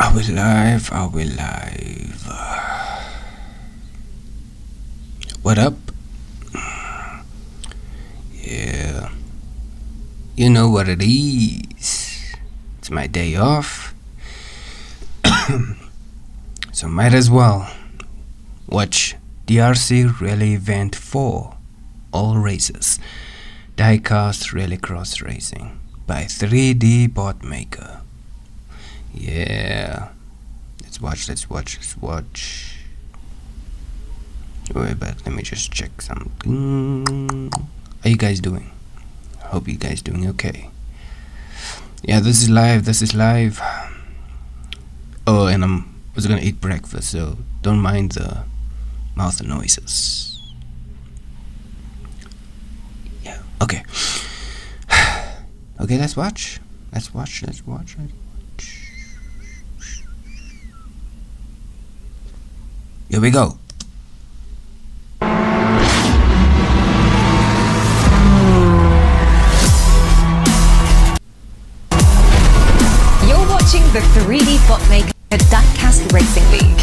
Are we live? Are we live? What up? Yeah. You know what it is. It's my day off. So might as well watch DRC Rally Event 4. All races. Diecast Rallycross Racing by 3D Bot Maker. Yeah. Let's watch. Wait, but let me just check something. How you guys doing? Hope you guys doing okay. Yeah, this is live. Oh, and I was gonna eat breakfast, so don't mind the mouth noises. Yeah, okay. Okay, let's watch. Here we go. You're watching the 3D Botmaker Diecast Racing League.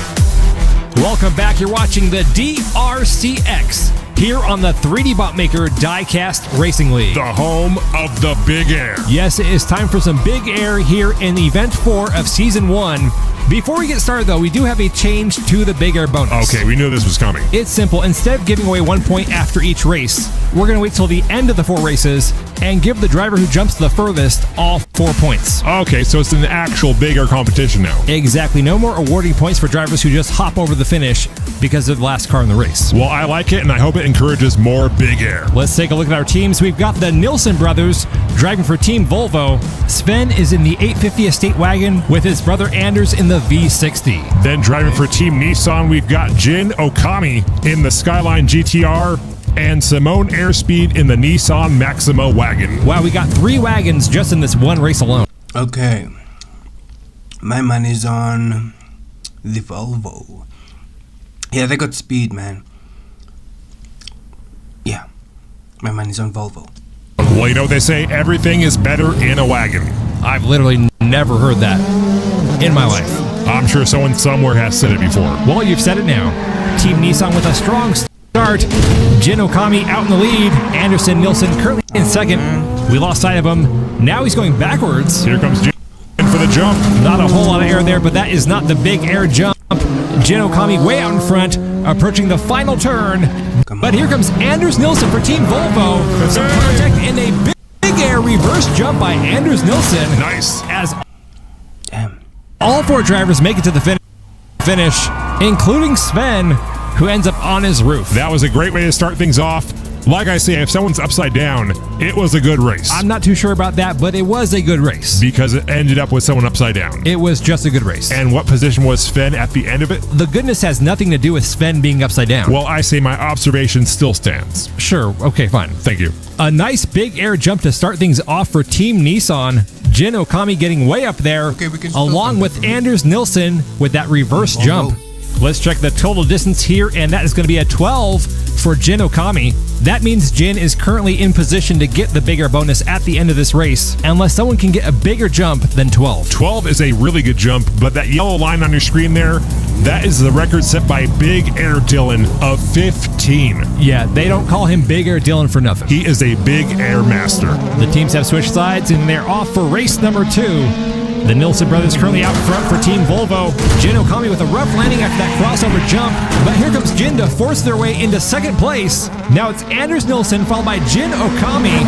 Welcome back. You're watching the DRCX here on the 3D Botmaker Diecast Racing League. The home of the Big Air. Yes, it is time for some big air here in Event 4 of Season 1. Before we get started, though, we do have a change to the big air bonus. Okay, we knew this was coming. It's simple. Instead of giving away 1 point after each race, we're going to wait till the end of the 4 races and give the driver who jumps the furthest all 4 points. Okay, so it's an actual Big Air competition now. Exactly. No more awarding points for drivers who just hop over the finish because they're the last car in the race. Well, I like it, and I hope it encourages more Big Air. Let's take a look at our teams. We've got the Nilsson brothers driving for Team Volvo. Sven is in the 850 Estate Wagon with his brother Anders in the V60. Then driving for Team Nissan, we've got Jin Okami in the Skyline GTR and Simone Airspeed in the Nissan Maxima wagon. Wow, we got 3 wagons just in this one race alone. Okay. My money's on the Volvo. Yeah, they got speed, man. Yeah. My money's on Volvo. Well, you know what they say, everything is better in a wagon. I've literally never heard that in my life. I'm sure someone somewhere has said it before. Well, you've said it now. Team Nissan with a strong start. Jin Okami out in the lead. Anderson Nilsson currently in second. We lost sight of him. Now he's going backwards. Here comes Jin for the jump. Not a whole lot of air there, but that is not the big air jump. Jin Okami way out in front, approaching the final turn. But here comes Anders Nilsson for Team Volvo. Some contact in a big air reverse jump by Anders Nilsson. Nice. As all 4 drivers make it to the finish, including Sven, who ends up on his roof. That was a great way to start things off. Like I say, if someone's upside down, it was a good race. I'm not too sure about that, but it was a good race. Because it ended up with someone upside down. It was just a good race. And what position was Sven at the end of it? The goodness has nothing to do with Sven being upside down. Well, I say my observation still stands. Sure, okay, fine. Thank you. A nice big air jump to start things off for Team Nissan. Jin Okami getting way up there, Okay, along with Anders Nilsson with that reverse jump. Let's check the total distance here, and that is going to be a 12 for Jin Okami. That means Jin is currently in position to get the bigger bonus at the end of this race, unless someone can get a bigger jump than 12. 12 is a really good jump, but that yellow line on your screen there, that is the record set by Big Air Dylan of 15. Yeah, they don't call him Big Air Dylan for nothing. He is a Big Air master. The teams have switched sides, and they're off for race number 2. The Nilsson brothers currently out front for Team Volvo. Jin Okami with a rough landing after that crossover jump. But here comes Jin to force their way into second place. Now it's Anders Nilsson followed by Jin Okami.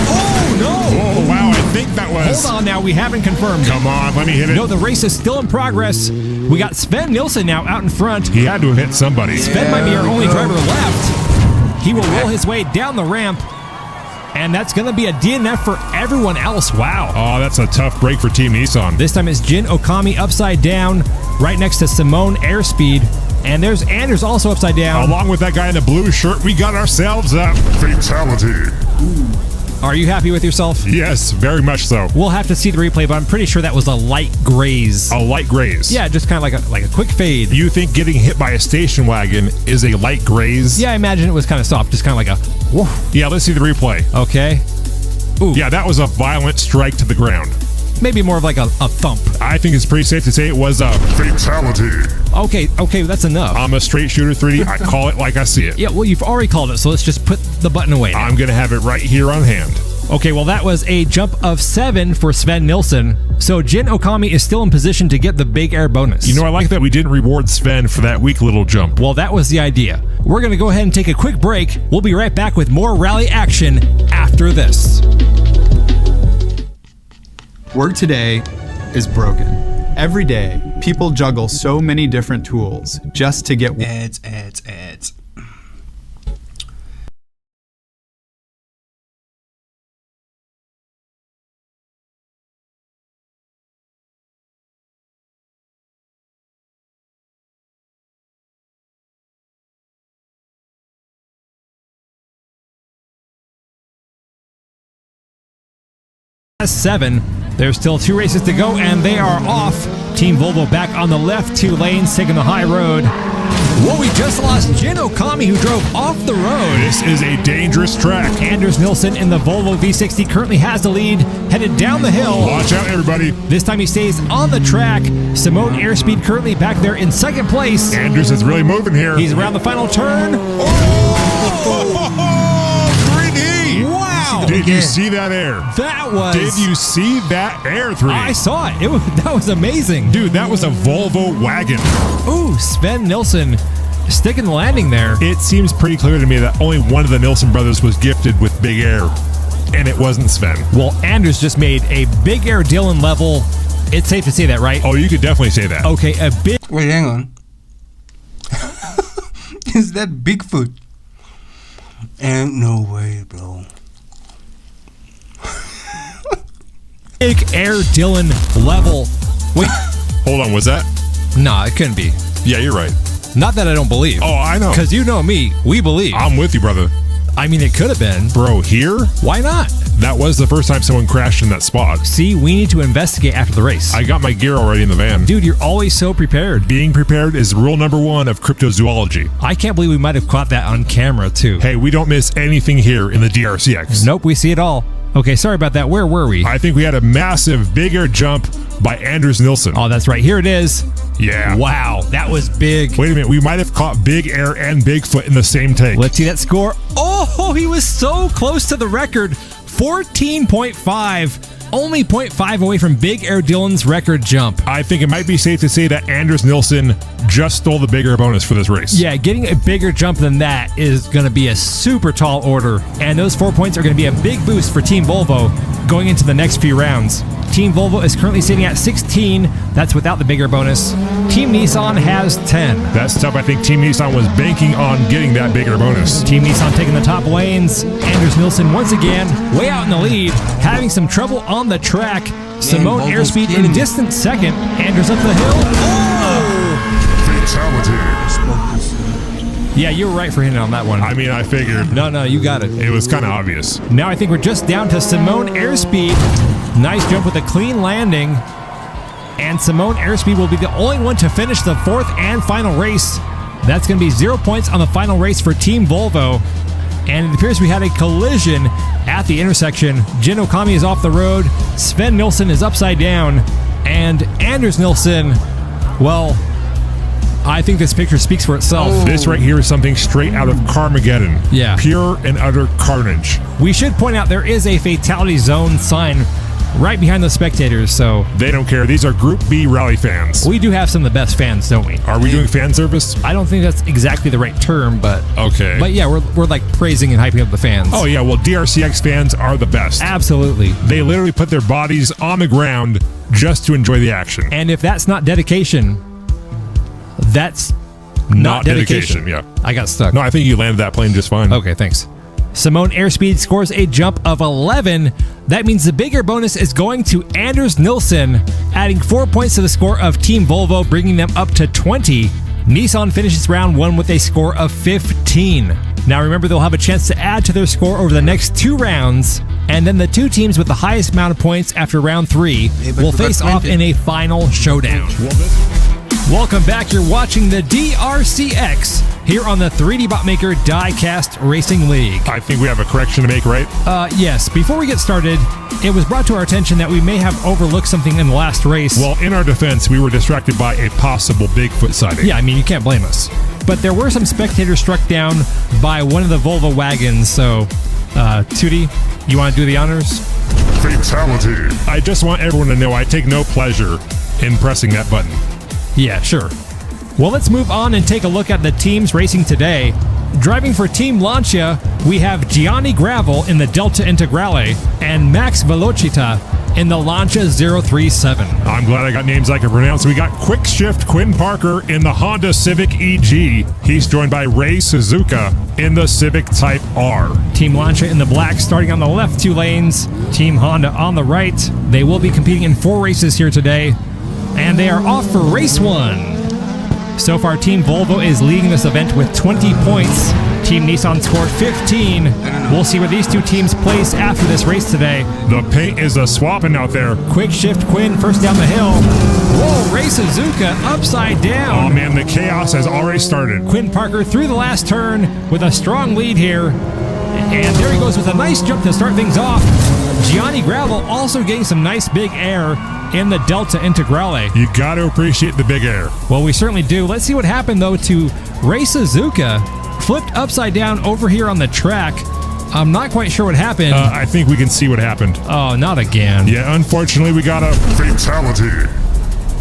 Oh, no! Oh, wow, I think that was... Hold on now, we haven't confirmed. Come on, let me hit it. No, the race is still in progress. We got Sven Nilsson now out in front. He had to have hit somebody. Sven might be our only driver left. He will roll his way down the ramp. And that's going to be a DNF for everyone else. Wow. Oh, that's a tough break for Team Nissan. This time it's Jin Okami upside down, right next to Simone Airspeed. And there's Anders also upside down. Along with that guy in the blue shirt, we got ourselves a fatality. Are you happy with yourself? Yes, very much so. We'll have to see the replay, but I'm pretty sure that was a light graze. A light graze? Yeah, just kind of like a quick fade. You think getting hit by a station wagon is a light graze? Yeah, I imagine it was kind of soft, just kind of like a whoosh. Yeah, let's see the replay. Okay. Ooh. Yeah, that was a violent strike to the ground. maybe more of like a thump. I think it's pretty safe to say it was a fatality. Okay, that's enough. I'm a straight shooter 3D. I call it like I see it. Yeah, well, you've already called it, so let's just put the button away now. I'm going to have it right here on hand. Okay, well, that was a jump of 7 for Sven Nilsson. So Jin Okami is still in position to get the big air bonus. You know, I like that we didn't reward Sven for that weak little jump. Well, that was the idea. We're going to go ahead and take a quick break. We'll be right back with more rally action after this. Work today is broken. Every day, people juggle so many different tools just to get Ads. Seven. There's still 2 races to go, and they are off. Team Volvo back on the left 2 lanes, taking the high road. Whoa, we just lost Jin Okami, who drove off the road. This is a dangerous track. Anders Nilsson in the Volvo V60 currently has the lead, headed down the hill. Watch out, everybody. This time he stays on the track. Simone Airspeed currently back there in second place. Anders is really moving here. He's around the final turn. Wow! Did you see that air? That was... Did you see that air 3D? I saw it. That was amazing. Dude, that was a Volvo wagon. Ooh, Sven Nilsson sticking the landing there. It seems pretty clear to me that only one of the Nilsson brothers was gifted with big air, and it wasn't Sven. Well, Anders just made a big air Dylan level. It's safe to say that, right? Oh, you could definitely say that. Okay, a big... Wait, hang on. Is that Bigfoot? Ain't no way, bro. Big air Dylan level. Wait. Hold on, was that? Nah, it couldn't be. Yeah, you're right. Not that I don't believe. Oh, I know. Because you know me, we believe. I'm with you, brother. I mean, it could have been. Bro, here? Why not? That was the first time someone crashed in that spot. See, we need to investigate after the race. I got my gear already in the van. Dude, you're always so prepared. Being prepared is rule number 1 of cryptozoology. I can't believe we might have caught that on camera, too. Hey, we don't miss anything here in the DRCX. Nope, we see it all. Okay, sorry about that. Where were we? I think we had a massive big air jump by Anders Nilsson. Oh, that's right. Here it is. Yeah. Wow, that was big. Wait a minute. We might have caught Big Air and Bigfoot in the same take. Let's see that score. Oh, he was so close to the record. 14.5. Only 0.5 away from Big Air Dylan's record jump. I think it might be safe to say that Anders Nilsson just stole the big air bonus for this race. Yeah, getting a bigger jump than that is going to be a super tall order. And those 4 points are going to be a big boost for Team Volvo going into the next few rounds. Team Volvo is currently sitting at 16. That's without the bigger bonus. Team Nissan has 10. That's tough. I think Team Nissan was banking on getting that bigger bonus. Team Nissan taking the top lanes. Anders Nilsson once again way out in the lead, having some trouble on the track. Simone Airspeed in distant second. Anders up the hill. Fatality. Yeah, you were right for hitting on that one. I mean, I figured. No, you got it. It was kind of obvious. Now I think we're just down to Simone Airspeed. Nice jump with a clean landing. And Simone Airspeed will be the only one to finish the 4th and final race. That's going to be 0 points on the final race for Team Volvo. And it appears we had a collision at the intersection. Jin Okami is off the road. Sven Nilsson is upside down. And Anders Nilsson, well, I think this picture speaks for itself. This right here is something straight out of Carmageddon. Yeah. Pure and utter carnage. We should point out there is a fatality zone sign right behind the spectators, so They don't care. These are Group B rally fans. we do have some of the best fans, don't we? Are we doing fan service? I don't think that's exactly the right term, but Okay. but yeah, we're like praising and hyping up the fans. Oh, yeah. Well, DRCX fans are the best. Absolutely. They literally put their bodies on the ground just to enjoy the action. And if that's not dedication, that's not dedication. Yeah. I got stuck. No, I think you landed that plane just fine. Okay, thanks. Simone Airspeed scores a jump of 11. That means the bigger bonus is going to Anders Nilsson, adding 4 points to the score of Team Volvo, bringing them up to 20. Nissan finishes round 1 with a score of 15. Now remember, they'll have a chance to add to their score over the next 2 rounds, and then the 2 teams with the highest amount of points after round 3 will face off in a final showdown. Welcome back. You're watching the DRCX here on the 3D Bot Maker Diecast Racing League. I think we have a correction to make, right? Yes. Before we get started, it was brought to our attention that we may have overlooked something in the last race. Well, in our defense, we were distracted by a possible Bigfoot sighting. Yeah, I mean, you can't blame us. But there were some spectators struck down by one of the Volvo wagons. So, Tootie, you want to do the honors? Fatality. I just want everyone to know I take no pleasure in pressing that button. Yeah, sure. Well, let's move on and take a look at the teams racing today. Driving for Team Lancia, we have Gianni Gravel in the Delta Integrale and Max Velocita in the Lancia 037. I'm glad I got names I can pronounce. We got Quick Shift Quinn Parker in the Honda Civic EG. He's joined by Ray Suzuka in the Civic Type R. Team Lancia in the black starting on the left 2 lanes. Team Honda on the right. They will be competing in 4 races here today. And they are off for race 1. So far, Team Volvo is leading this event with 20 points. Team Nissan scored 15. We'll see where these 2 teams place after this race today. The paint is a-swapping out there. Quick Shift Quinn first down the hill. Whoa, Ray Suzuka upside down. Oh man, the chaos has already started. Quinn Parker through the last turn with a strong lead here. And there he goes with a nice jump to start things off. Gianni Gravel also getting some nice big air in the Delta Integrale. You got to appreciate the big air. Well, we certainly do. Let's see what happened, though, to Ray Suzuka. Flipped upside down over here on the track. I'm not quite sure what happened. I think we can see what happened. Oh, not again. Yeah, unfortunately, we got a fatality.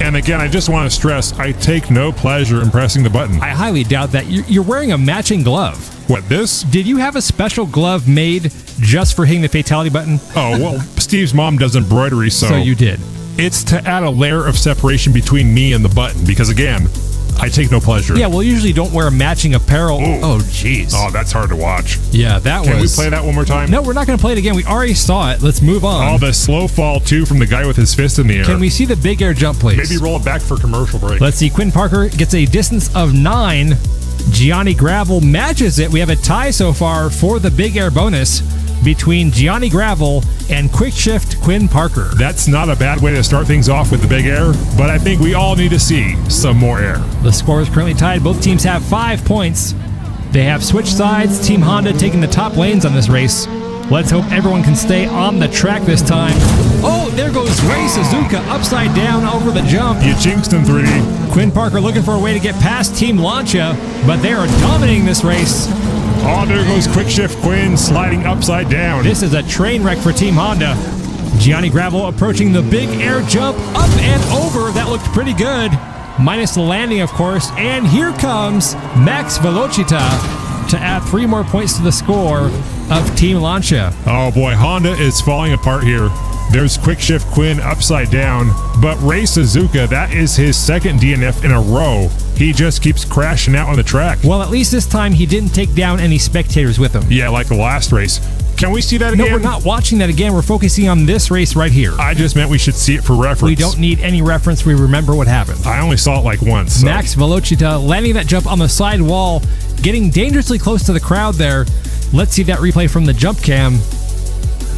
And again, I just want to stress, I take no pleasure in pressing the button. I highly doubt that. You're wearing a matching glove. What, this? Did you have a special glove made just for hitting the fatality button? Oh, well, Steve's mom does embroidery, so you did. It's to add a layer of separation between me and the button, because again, I take no pleasure. Yeah, well, usually don't wear matching apparel. Ooh. Oh, jeez. Oh, that's hard to watch. Yeah, that Can was... we play that one more time? No, we're not going to play it again. We already saw it. Let's move on. Oh, the slow fall, too, from the guy with his fist in the air. Can we see the big air jump, please? Maybe roll it back for commercial break. Let's see. Quinn Parker gets a distance of 9. Gianni Gravel matches it. We have a tie so far for the big air bonus between Gianni Gravel and Quick Shift Quinn Parker. That's not a bad way to start things off with the big air, but I think we all need to see some more air. The score is currently tied. Both teams have 5 points. They have switched sides. Team Honda taking the top lanes on this race. Let's hope everyone can stay on the track this time. Oh, there goes Ray Suzuka upside down over the jump. You jinxed him, 3D. Quinn Parker looking for a way to get past Team Lancia, but they are dominating this race. Oh, there goes Quick Shift Quinn sliding upside down. This is a train wreck for Team Honda. Gianni Gravel approaching the big air jump up and over. That looked pretty good. Minus the landing, of course. And here comes Max Velocita to add 3 more points to the score of Team Lancia. Oh boy, Honda is falling apart here. There's Quick Shift Quinn upside down, but Ray Suzuka, that is his 2nd DNF in a row. He just keeps crashing out on the track. Well, at least this time he didn't take down any spectators with him. Yeah, like the last race. Can we see that again? No, we're not watching that again. We're focusing on this race right here. I just meant we should see it for reference. We don't need any reference. We remember what happened. I only saw it like once. So. Max Velocita landing that jump on the side wall, getting dangerously close to the crowd there. Let's see that replay from the jump cam.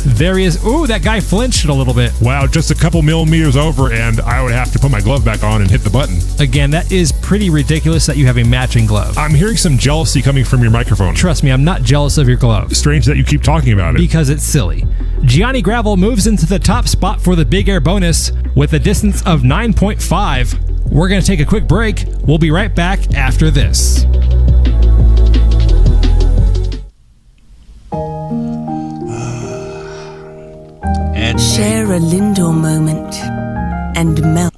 There he is. Ooh, that guy flinched a little bit. Wow, just a couple millimeters over, and I would have to put my glove back on and hit the button. Again, that is pretty ridiculous that you have a matching glove. I'm hearing some jealousy coming from your microphone. Trust me, I'm not jealous of your glove. Strange that you keep talking about it. Because it's silly. Gianni Gravel moves into the top spot for the big air bonus with a distance of 9.5. We're going to take a quick break. We'll be right back after this. Share a Lindor moment and melt.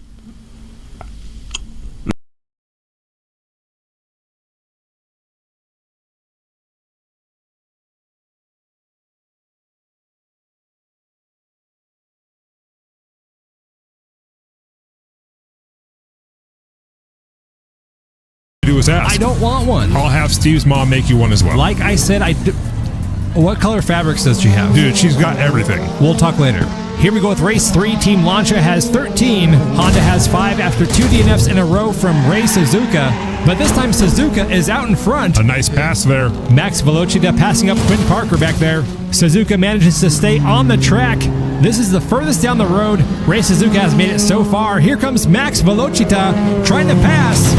Do us ask. I don't want one. I'll have Steve's mom make you one as well. Like I said, what color fabrics does she have? Dude, she's got everything. We'll talk later. Here we go with race 3. Team Lancia has 13. Honda has 5 after 2 DNFs in a row from Ray Suzuka. But this time Suzuka is out in front. A nice pass there. Max Velocita passing up Quinn Parker back there. Suzuka manages to stay on the track. This is the furthest down the road Ray Suzuka has made it so far. Here comes Max Velocita trying to pass.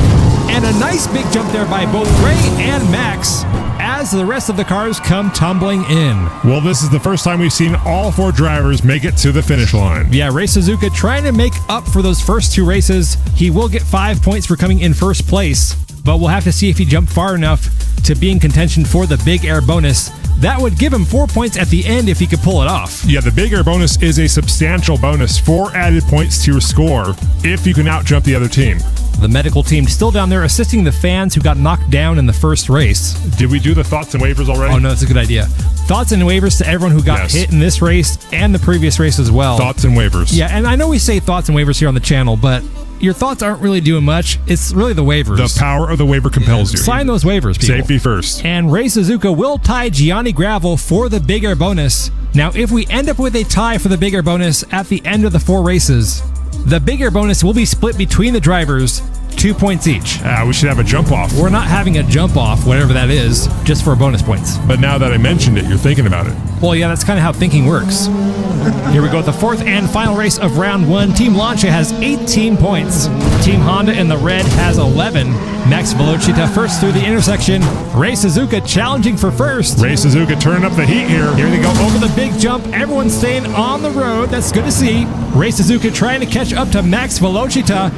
And a nice big jump there by both Ray and Max as the rest of the cars come tumbling in. Well, this is the first time we've seen all 4 drivers make it to the finish line. Yeah, Ray Suzuka trying to make up for those first 2 races. He will get 5 points for coming in first place, but we'll have to see if he jumped far enough to be in contention for the Big Air bonus. That would give him 4 points at the end if he could pull it off. Yeah, the Big Air bonus is a substantial bonus, 4 added points to your score if you can outjump the other team. The medical team still down there assisting the fans who got knocked down in the first race. Did we do the thoughts and waivers already? Oh, no, that's a good idea. Thoughts and waivers to everyone who got hit in this race and the previous race as well. Thoughts and waivers. Yeah, and I know we say thoughts and waivers here on the channel, but your thoughts aren't really doing much. It's really the waivers. The power of the waiver compels you. Sign those waivers, people. Safety first. And Ray Suzuka will tie Gianni Gravel for the Big Air bonus. Now, if we end up with a tie for the Big Air bonus at the end of the 4 races, the Big Air bonus will be split between the drivers, 2 points each. We should have a jump off. We're not having a jump off, whatever that is, just for bonus points. But now that I mentioned it, you're thinking about it. Well, yeah, that's kind of how thinking works. Here we go with the 4th and final race of round 1. Team Lancia has 18 points. Team Honda in the red has 11. Max Velocita first through the intersection. Ray Suzuka challenging for first. Ray Suzuka turning up the heat here. Here they go over the big jump. Everyone's staying on the road. That's good to see. Ray Suzuka trying to catch up to Max Velocita.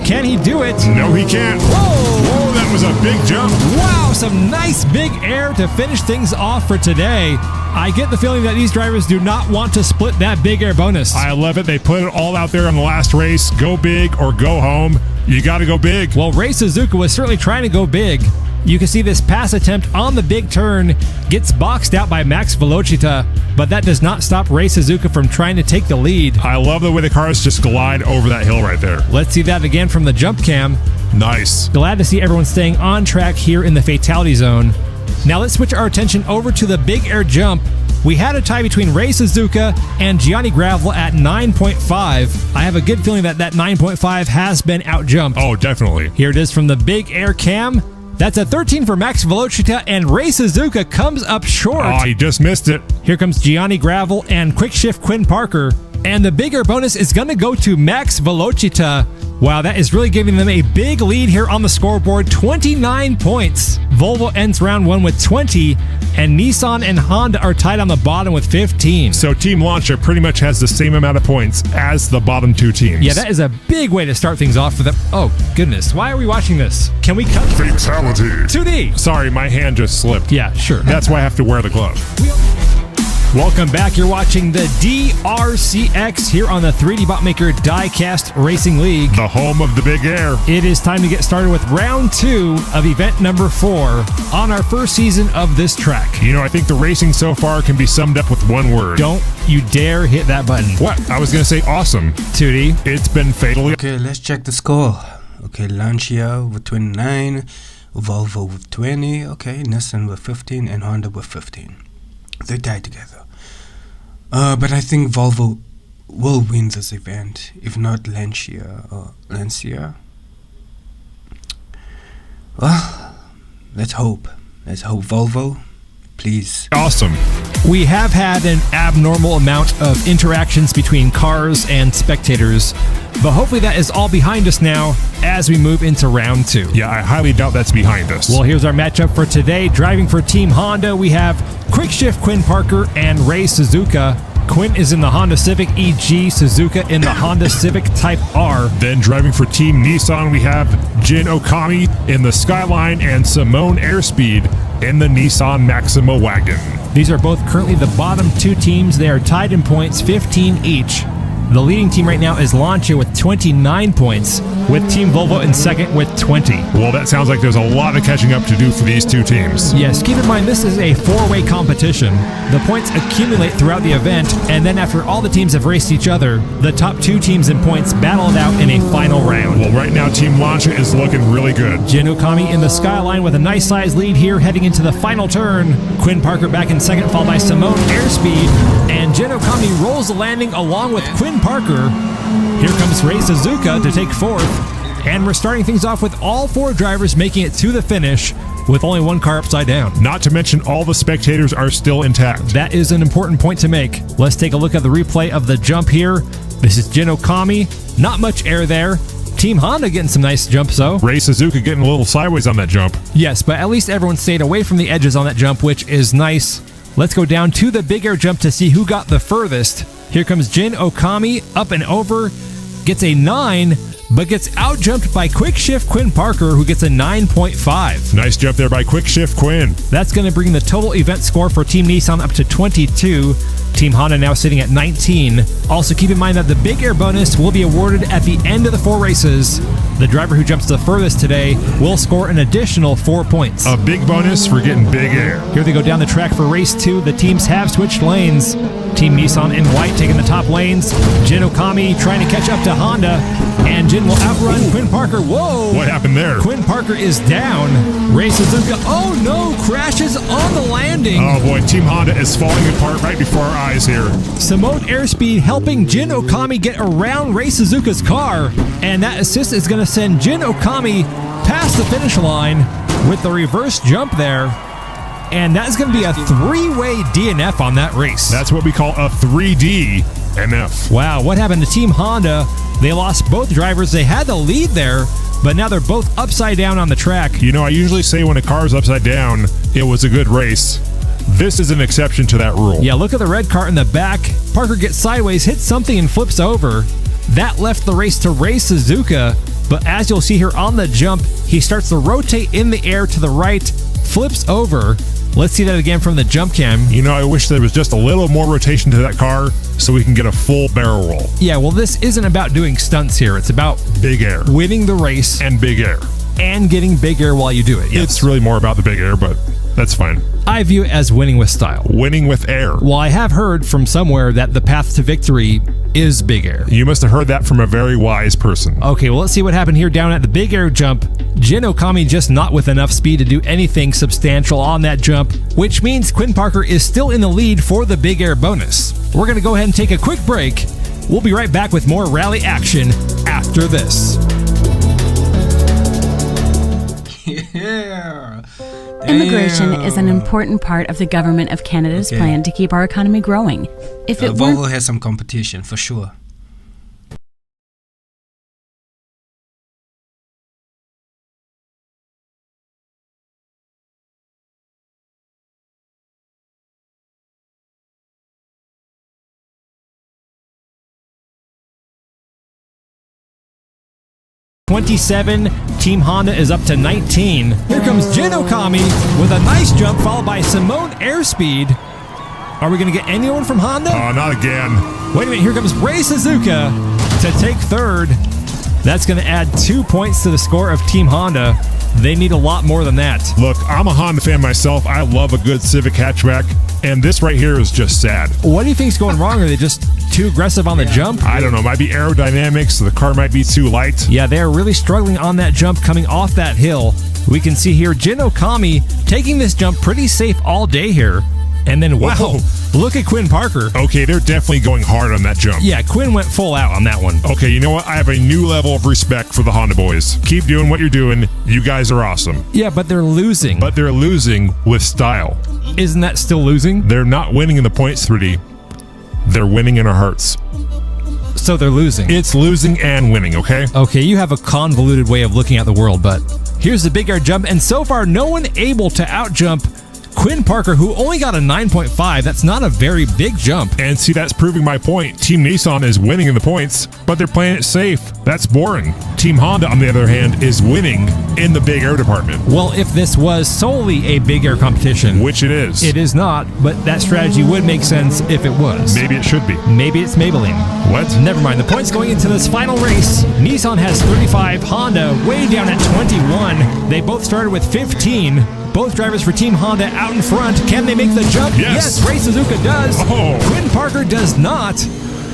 Can he do it? No, he can't. Whoa, that was a big jump. Wow, some nice big air to finish things off for today. I get the feeling that these drivers do not want to split that Big Air bonus. I love it. They put it all out there on the last race. Go big or go home. You got to go big. Well, Ray Suzuka was certainly trying to go big. You can see this pass attempt on the big turn gets boxed out by Max Velocita, but that does not stop Ray Suzuka from trying to take the lead. I love the way the cars just glide over that hill right there. Let's see that again from the jump cam. Nice. Glad to see everyone staying on track here in the fatality zone. Now let's switch our attention over to the Big Air jump. We had a tie between Ray Suzuka and Gianni Gravel at 9.5. I have a good feeling that 9.5 has been outjumped. Oh, definitely. Here it is from the Big Air cam. That's a 13 for Max Velocita, and Ray Suzuka comes up short. Oh, he just missed it. Here comes Gianni Gravel and quick shift Quinn Parker. And the Big Air bonus is going to go to Max Velocita. Wow, that is really giving them a big lead here on the scoreboard, 29 points. Volvo ends round 1 with 20, and Nissan and Honda are tied on the bottom with 15. So Team Lancia pretty much has the same amount of points as the bottom 2 teams. Yeah, that is a big way to start things off for them. Oh, goodness. Why are we watching this? Can we cut? Fatality. 2D. Sorry, my hand just slipped. Yeah, sure. That's why I have to wear the glove. Welcome back. You're watching the DRCX here on the 3D Botmaker Diecast Racing League. The home of the Big Air. It is time to get started with round 2 of event number 4 on our first season of this track. You know, I think the racing so far can be summed up with one word. Don't you dare hit that button. What? I was going to say awesome. 2D. It's been fatally... Okay, let's check the score. Okay, Lancia with 29, Volvo with 20, okay, Nissan with 15, and Honda with 15. They're tied together. But I think Volvo will win this event, if not Lancia or Lancia. Well, let's hope. Let's hope Volvo, please. Awesome. We have had an abnormal amount of interactions between cars and spectators, but hopefully that is all behind us now as we move into round 2. Yeah, I highly doubt that's behind us. Well, here's our matchup for today. Driving for Team Honda, we have quick shift Quinn Parker and Ray Suzuka. Quinn is in the Honda Civic EG, Suzuka in the Honda Civic Type R. Then driving for Team Nissan, we have Jin Okami in the Skyline and Simone Airspeed in the Nissan Maxima wagon. These are both currently the bottom 2 teams. They are tied in points, 15 each. The leading team right now is Lancia with 29 points, with Team Volvo in second with 20. Well, that sounds like there's a lot of catching up to do for these two teams. Yes, keep in mind this is a four-way competition. The points accumulate throughout the event, and then after all the teams have raced each other, the top two teams in points battle it out in a final round. Well, right now, Team Lancia is looking really good. Jin Okami in the skyline with a nice size lead here heading into the final turn. Quinn Parker back in second, followed by Simone Airspeed, and Jin Okami rolls the landing along with Quinn Parker. Here comes Rei Suzuka to take fourth, and we're starting things off with all four drivers making it to the finish with only one car upside down. Not to mention all the spectators are still intact. That is an important point to make. Let's take a look at the replay of the jump here. This is Jin Okami. Not much air there. Team Honda getting some nice jumps though. Rei Suzuka getting a little sideways on that jump. Yes, but at least everyone stayed away from the edges on that jump, which is nice. Let's go down to the big air jump to see who got the furthest. Here comes Jin Okami, up and over, gets a 9, but gets out-jumped by Quick Shift Quinn Parker, who gets a 9.5. Nice jump there by Quick Shift Quinn. That's going to bring the total event score for Team Nissan up to 22. Team Honda now sitting at 19. Also keep in mind that the big air bonus will be awarded at the end of the 4 races. The driver who jumps the furthest today will score an additional 4 points. A big bonus for getting big air. Here they go down the track for race 2. The teams have switched lanes. Team Nissan in white taking the top lanes. Jin Okami trying to catch up to Honda. And Jin will outrun Quinn Parker. Whoa! What happened there? Quinn Parker is down. Rei Suzuka, oh no, crashes on the landing. Oh boy, Team Honda is falling apart right before our eyes here. Simone Airspeed helping Jin Okami get around Rei Suzuka's car. And that assist is going to send Jin Okami past the finish line with the reverse jump there. And that's going to be a 3-way DNF on that race. That's what we call a 3D NF. Wow, what happened to Team Honda? They lost both drivers. They had the lead there, but now they're both upside down on the track. You know, I usually say when a car's upside down, it was a good race. This is an exception to that rule. Yeah, look at the red car in the back. Parker gets sideways, hits something, and flips over. That left the race to Rei Suzuka, but as you'll see here on the jump, he starts to rotate in the air to the right, flips over. Let's see that again from the jump cam. You know, I wish there was just a little more rotation to that car so we can get a full barrel roll. Yeah, well, this isn't about doing stunts here. It's about big air. Winning the race. And big air. And getting big air while you do it. Yes. It's really more about the big air, but that's fine. I view it as winning with style. Winning with air. Well, I have heard from somewhere that the path to victory is big air. You must have heard that from a very wise person. Okay, well, let's see what happened here down at the big air jump. Jin Okami just not with enough speed to do anything substantial on that jump, which means Quinn Parker is still in the lead for the big air bonus. We're going to go ahead and take a quick break. We'll be right back with more rally action after this. Yeah. Immigration is an important part of the government of Canada's plan to keep our economy growing. If it weren't... Volvo has some competition for sure. Team Honda is up to 19. Here comes Jin Okami with a nice jump followed by Simone Airspeed. Are we going to get anyone from Honda? Oh, not again. Wait a minute, here comes Rei Suzuka to take third. That's going to add 2 points to the score of Team Honda. They need a lot more than that. Look, I'm a Honda fan myself. I love a good Civic hatchback, and this right here is just sad. What do you think's going wrong? Are they just too aggressive on the jump? I don't know. It might be aerodynamics. The car might be too light. Yeah, they're really struggling on that jump coming off that hill. We can see here Jin Okami taking this jump pretty safe all day here. And then, wow, whoa, look at Quinn Parker. Okay, they're definitely going hard on that jump. Yeah, Quinn went full out on that one. Okay, you know what? I have a new level of respect for the Honda boys. Keep doing what you're doing. You guys are awesome. Yeah, but they're losing. But they're losing with style. Isn't that still losing? They're not winning in the points, 3D. They're winning in our hearts. So they're losing. It's losing and winning, okay? Okay, you have a convoluted way of looking at the world, but here's the big air jump, and so far no one able to out-jump Quinn Parker, who only got a 9.5. That's not a very big jump. And see, that's proving my point. Team Nissan is winning in the points, but they're playing it safe. That's boring. Team Honda, on the other hand, is winning in the big air department. Well, if this was solely a big air competition, Which it is. it is not, but that strategy would make sense if it was. Maybe it should be. Maybe it's Maybelline. What? Never mind. The points going into this final race. Nissan has 35, Honda way down at 21. They both started with 15. Both drivers for Team Honda out in front. Can they make the jump? Yes. Ray Suzuka does. Oh. Quinn Parker does not.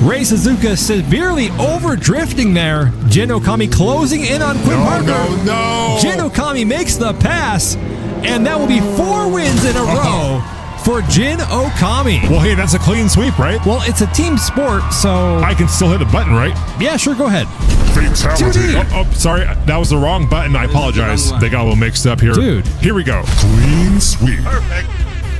Ray Suzuka severely overdrifting there. Jin Okami closing in on Quinn Parker. No. Jin Okami makes the pass, and that will be 4 wins in a row for Jin Okami. Well, hey, that's a clean sweep, right? Well, it's a team sport, so I can still hit the button, right? yeah, sure, go ahead. Fatality. Oh, sorry. That was the wrong button. I apologize. They got a little mixed up here. Dude. Here we go. Clean sweep. Perfect.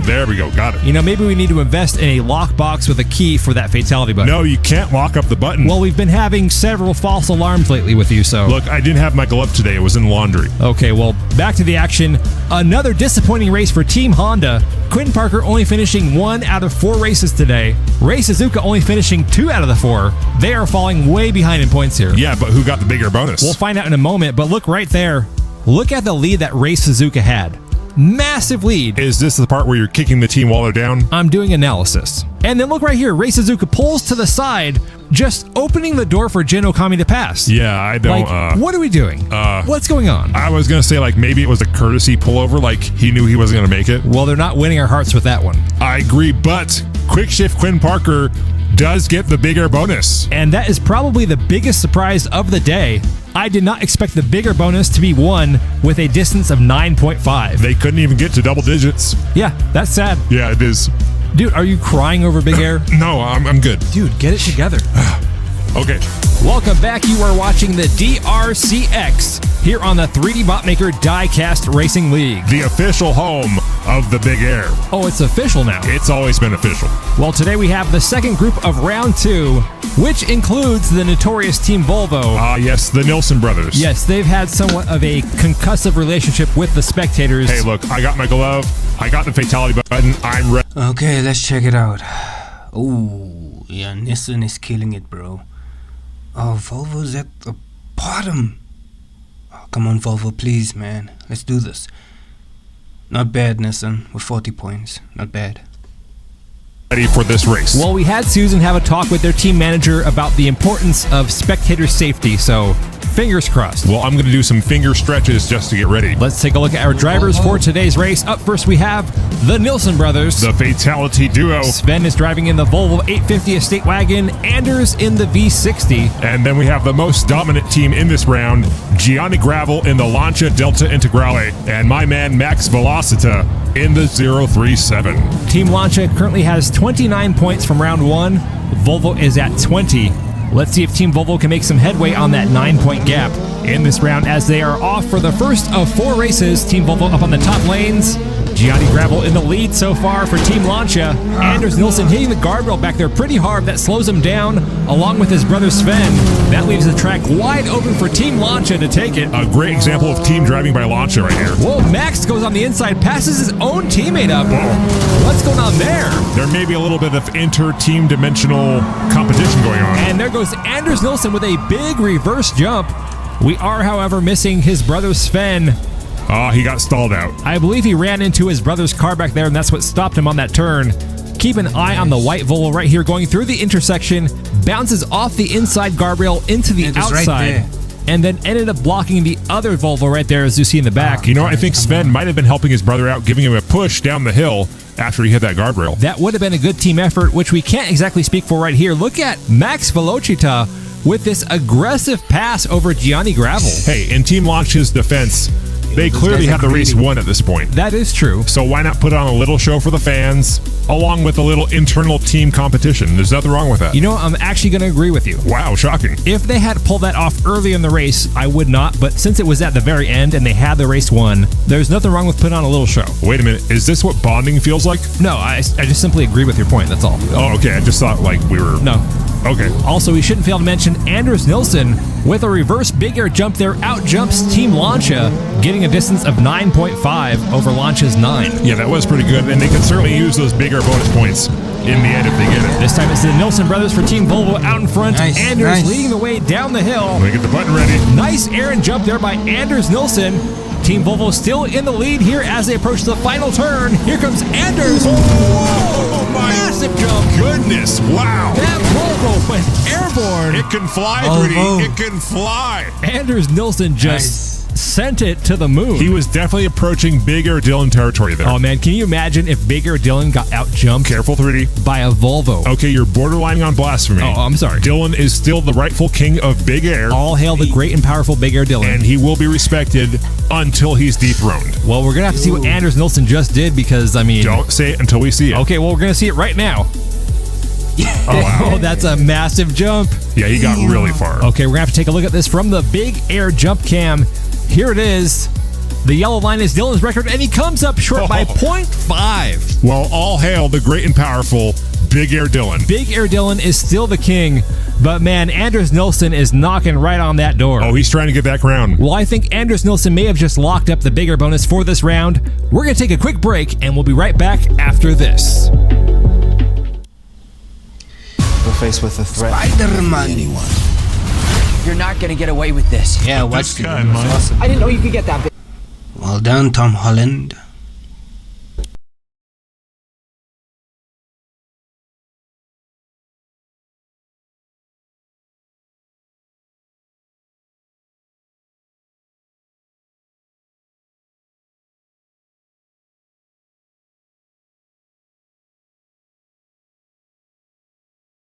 There we go. Got it. You know, maybe we need to invest in a lockbox with a key for that fatality button. No, you can't lock up the button. Well, we've been having several false alarms lately with you, so... Look, I didn't have my glove today. It was in laundry. Okay, well, back to the action. Another disappointing race for Team Honda. Quinn Parker only finishing 1 out of 4 races today. Ray Suzuka only finishing 2 out of the 4. They are falling way behind in points here. Yeah, but who got the bigger bonus? We'll find out in a moment, but look right there. Look at the lead that Ray Suzuka had. Massive lead. Is this the part where you're kicking the team while they're down? I'm doing analysis. And then look right here. Ray Suzuka pulls to the side, just opening the door for Jin Okami to pass. Yeah, I don't... Like, what are we doing? What's going on? I was going to say, like, maybe it was a courtesy pullover, like he knew he wasn't going to make it. Well, they're not winning our hearts with that one. I agree, but Quick Shift Quinn Parker does get the bigger bonus. And that is probably the biggest surprise of the day. I did not expect the bigger bonus to be won with a distance of 9.5. They couldn't even get to double digits. Yeah, that's sad. Yeah, it is. Dude, are you crying over Big Air? No, I'm good. Dude, get it together. Okay. Welcome back. You are watching the DRCX here on the 3D Botmaker Diecast Racing League. The official home of the Big Air. Oh, it's official now. It's always been official. Well, today we have the second group of round 2, which includes the notorious Team Volvo. Yes, the Nilsson brothers. Yes, they've had somewhat of a concussive relationship with the spectators. Hey, look, I got my glove. I got the fatality button. I'm ready. Okay, let's check it out. Oh, yeah, Nissan is killing it, bro. Oh, Volvo's at the bottom. Oh, come on, Volvo, please, man. Let's do this. Not bad, Nissan, with 40 points. Not bad. Ready for this race. Well, we had Susan have a talk with their team manager about the importance of spectator safety, so fingers crossed. Well, I'm going to do some finger stretches just to get ready. Let's take a look at our drivers for today's race. Up first, we have the Nilsson brothers. The fatality duo. Sven is driving in the Volvo 850 Estate Wagon, Anders in the V60. And then we have the most dominant team in this round, Gianni Gravel in the Lancia Delta Integrale, and my man Max Velocita in the 037. Team Lancia currently has 29 points from round 1. Volvo is at 20. Let's see if Team Volvo can make some headway on that 9-point gap in this round as they are off for the first of 4 races. Team Volvo up on the top lanes. Gianni Gravel in the lead so far for Team Lancia. Anders Nilsson hitting the guardrail back there pretty hard. That slows him down, along with his brother Sven. That leaves the track wide open for Team Lancia to take it. A great example of team driving by Lancia right here. Whoa, Max goes on the inside, passes his own teammate up. What's going on there? There may be a little bit of inter-team dimensional competition going on. And there goes Anders Nilsson with a big reverse jump. We are, however, missing his brother Sven. He got stalled out. I believe he ran into his brother's car back there, and that's what stopped him on that turn. Keep an eye on the white Volvo right here going through the intersection, bounces off the inside guardrail into the outside, right and then ended up blocking the other Volvo right there, as you see in the back. You know, I think Sven might have been helping his brother out, giving him a push down the hill after he hit that guardrail. That would have been a good team effort, which we can't exactly speak for right here. Look at Max Velocita with this aggressive pass over Gianni Gravel. Hey, in Team Launch's defense, they clearly have the race won at this point. That is true. So why not put on a little show for the fans, along with a little internal team competition? There's nothing wrong with that. You know, I'm actually going to agree with you. Wow, shocking. If they had pulled that off early in the race, I would not. But since it was at the very end and they had the race won, there's nothing wrong with putting on a little show. Wait a minute. Is this what bonding feels like? No, I just simply agree with your point. That's all. Oh, okay. I just thought like we were... No. Okay. Also, we shouldn't fail to mention Anders Nilsson with a reverse big air jump there outjumps Team Lancia, getting a distance of 9.5 over Lancia's 9. Yeah, that was pretty good, and they can certainly use those bigger bonus points in the end if they get it. This time it's the Nilsson brothers for Team Volvo out in front. Nice, Anders nice. leading the way down the hill. Let me get the button ready. Nice air and jump there by Anders Nilsson. Team Volvo still in the lead here as they approach the final turn. Here comes Anders. Oh, my Massive jump. goodness. Wow. That Volvo went airborne. It can fly, Oh, 3D. oh. It can fly. Anders Nilsson just sent it to the moon. He was definitely approaching Big Air Dylan territory there. Oh man, can you imagine if Big Air Dylan got outjumped Careful, 3D. by a Volvo? Okay, you're borderlining on blasphemy. Oh, I'm sorry. Dylan is still the rightful king of Big Air, All hail the great and powerful Big Air Dylan. and he will be respected until he's dethroned. Well, we're gonna have to see what Anders Nilsson just did because I mean, Don't say it until we see it. okay, well we're gonna see it right now. Oh, wow. Oh, that's a massive jump. Yeah, he got really far. Okay, we're gonna have to take a look at this from the Big Air jump cam. Here it is. The yellow line is Dylan's record, and he comes up short by 0.5. Well, all hail the great and powerful Big Air Dylan. Big Air Dylan is still the king, but man, Anders Nilsson is knocking right on that door. Oh, he's trying to get that crown. Well, I think Anders Nilsson may have just locked up the Big Air bonus for this round. We're going to take a quick break, and we'll be right back after this. We're faced with a threat. Spider-Man. You're not gonna get away with this. Yeah, watch it. It was awesome. I didn't know you could get that big. Well done, Tom Holland.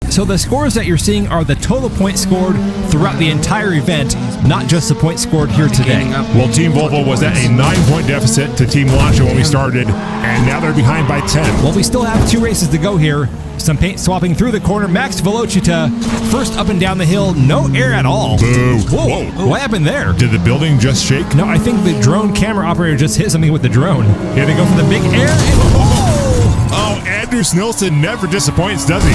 So the scores that you're seeing are the total points scored throughout the entire event, not just the points scored here today. Well, Team Volvo was at a 9-point deficit to Team Lancia when we started, and now they're behind by 10. Well, we still have 2 races to go here. Some paint swapping through the corner. Max Velocita, first up and down the hill, no air at all. Boo. Whoa, what happened there? Did the building just shake? No, I think the drone camera operator just hit something with the drone. Here they go for the big air. And, Oh, Anders Nilsson never disappoints, does he?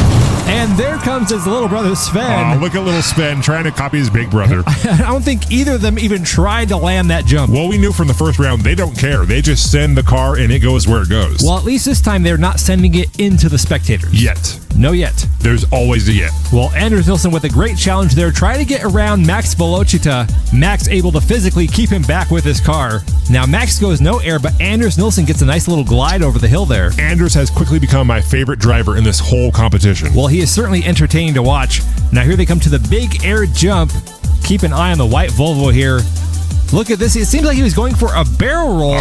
and there comes his little brother Oh, Sven. look at little Sven trying to copy his big brother. I don't think either of them even tried to land that jump. Well, we knew from the first round they don't care. They just send the car and it goes where it goes. Well, at least this time they're not sending it into the spectators. Yet. No yet. There's always a yet. Well, Anders Nilsson with a great challenge there, trying to get around Max Velocita. Max able to physically keep him back with his car. Now Max goes no air, but Anders Nilsson gets a nice little glide over the hill there. Anders has quickly become my favorite driver in this whole competition. Well, he is certainly entertaining to watch. Now here they come to the big air jump. Keep an eye on the white Volvo here. Look at this. It seems like he was going for a barrel roll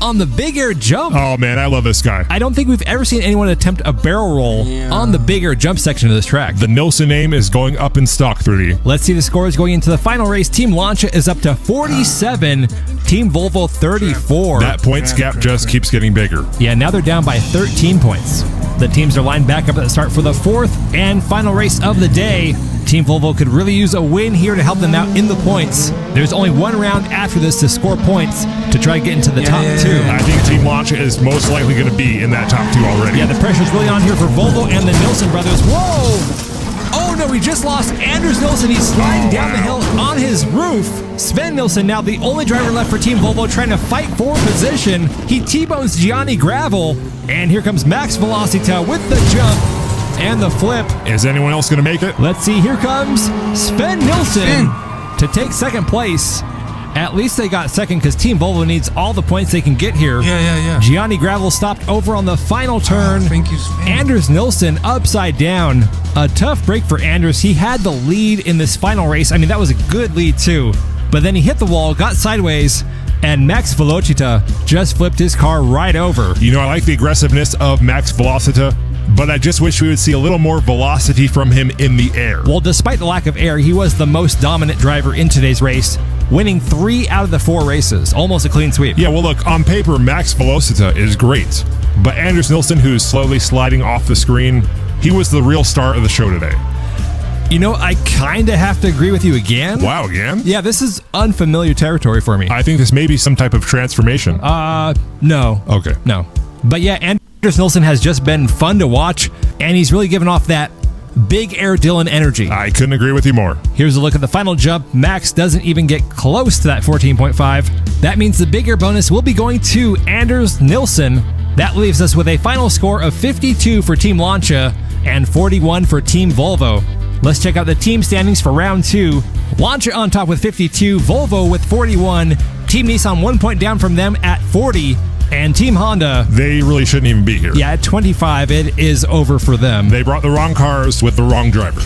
on the big air jump. Oh, man, I love this guy. I don't think we've ever seen anyone attempt a barrel roll on the big air jump section of this track. The Nilsson name is going up in stock, 3D. Let's see the scores going into the final race. Team Lancia is up to 47. Team Volvo 34. That points gap just keeps getting bigger. Yeah, now they're down by 13 points. The teams are lined back up at the start for the 4th and final race of the day. Team Volvo could really use a win here to help them out in the points. There's only one round after this to score points to try to get into the top 2. I think Team Lancia is most likely going to be in that top 2 already. Yeah, the pressure's really on here for Volvo and the Nilsson brothers. Whoa! Oh no, we just lost Anders Nilsson. He's sliding down the hill on his roof. Sven Nilsson, now the only driver left for Team Volvo, trying to fight for position. He T-bones Gianni Gravel. And here comes Max Velocita with the jump and the flip. Is anyone else going to make it? Let's see, here comes Sven Nilsson to take second place. At least they got second because Team Volvo needs all the points they can get here. Yeah. Gianni Gravel stopped over on the final turn. Thank you, Sven. Anders Nilsson upside down. A tough break for Anders. He had the lead in this final race. I mean, that was a good lead too. But then he hit the wall, got sideways, and Max Velocita just flipped his car right over. You know, I like the aggressiveness of Max Velocita, but I just wish we would see a little more velocity from him in the air. Well, despite the lack of air, he was the most dominant driver in today's race, winning 3 out of the 4 races. Almost a clean sweep. Yeah, well, look, on paper, Max Velocita is great, but Anders Nilsson, who's slowly sliding off the screen, he was the real star of the show today. You know, I kind of have to agree with you again. Wow, again? Yeah, this is unfamiliar territory for me. I think this may be some type of transformation. No. Okay. No. But yeah, Anders Nilsson has just been fun to watch, and he's really given off that Big Air Dylan energy. I couldn't agree with you more. Here's a look at the final jump. Max doesn't even get close to that 14.5. That means the Big Air bonus will be going to Anders Nilsson. That leaves us with a final score of 52 for Team Lancia and 41 for Team Volvo. Let's check out the team standings for round 2. Lancia on top with 52, Volvo with 41, Team Nissan 1 point down from them at 40, and Team Honda, They really shouldn't even be here. yeah, at 25. It is over for them. They brought the wrong cars with the wrong drivers.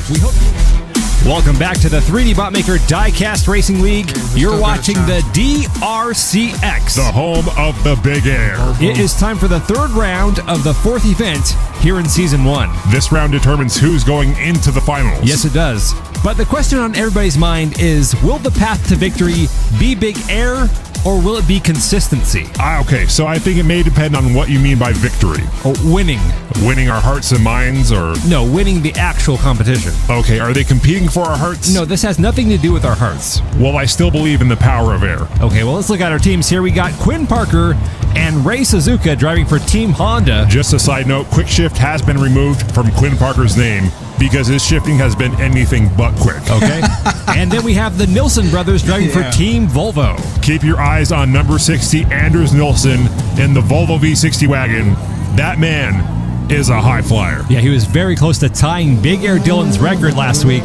Welcome back to the 3D Botmaker Diecast Racing League. You're watching the DRCX. The home of the Big Air. It is time for the third round of the fourth event here in Season 1. This round determines who's going into the finals. Yes, it does. But the question on everybody's mind is, will the path to victory be Big Air or will it be consistency? Okay, so I think it may depend on what you mean by victory. Or winning? Winning our hearts and minds, or... No, winning the actual competition. Okay, are they competing for our hearts? No, this has nothing to do with our hearts. Well, I still believe in the power of air. Okay, well, let's look at our teams here. We got Quinn Parker and Ray Suzuka driving for Team Honda. Just a side note, quick shift has been removed from Quinn Parker's name because his shifting has been anything but quick. Okay. And then we have the Nilsson brothers driving for Team Volvo. Keep your eyes on number 60, Anders Nilsson, in the Volvo V60 wagon. That man is a high flyer. Yeah, he was very close to tying Big Air Dylan's record last week.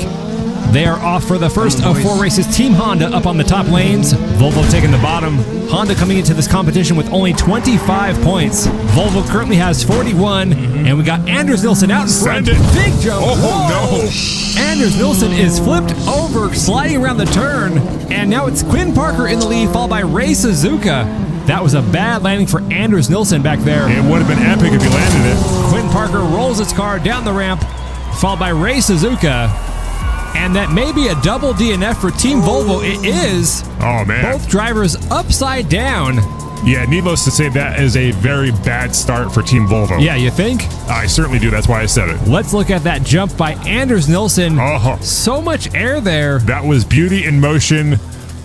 They are off for the first of 4 races. Team Honda up on the top lanes. Volvo taking the bottom. Honda coming into this competition with only 25 points. Volvo currently has 41. And we got Anders Nilsson out in front. Send it. Big jump. Oh, no. Anders Nilsson is flipped over, sliding around the turn. And now it's Quinn Parker in the lead, followed by Ray Suzuka. That was a bad landing for Anders Nilsson back there. It would have been epic if he landed it. Quinn Parker rolls his car down the ramp, followed by Ray Suzuka. And that may be a double DNF for Team Volvo. It is. Oh, man. Both drivers upside down. Yeah, needless to say, that is a very bad start for Team Volvo. Yeah, you think? I certainly do. That's why I said it. Let's look at that jump by Anders Nilsson. So much air there. That was beauty in motion.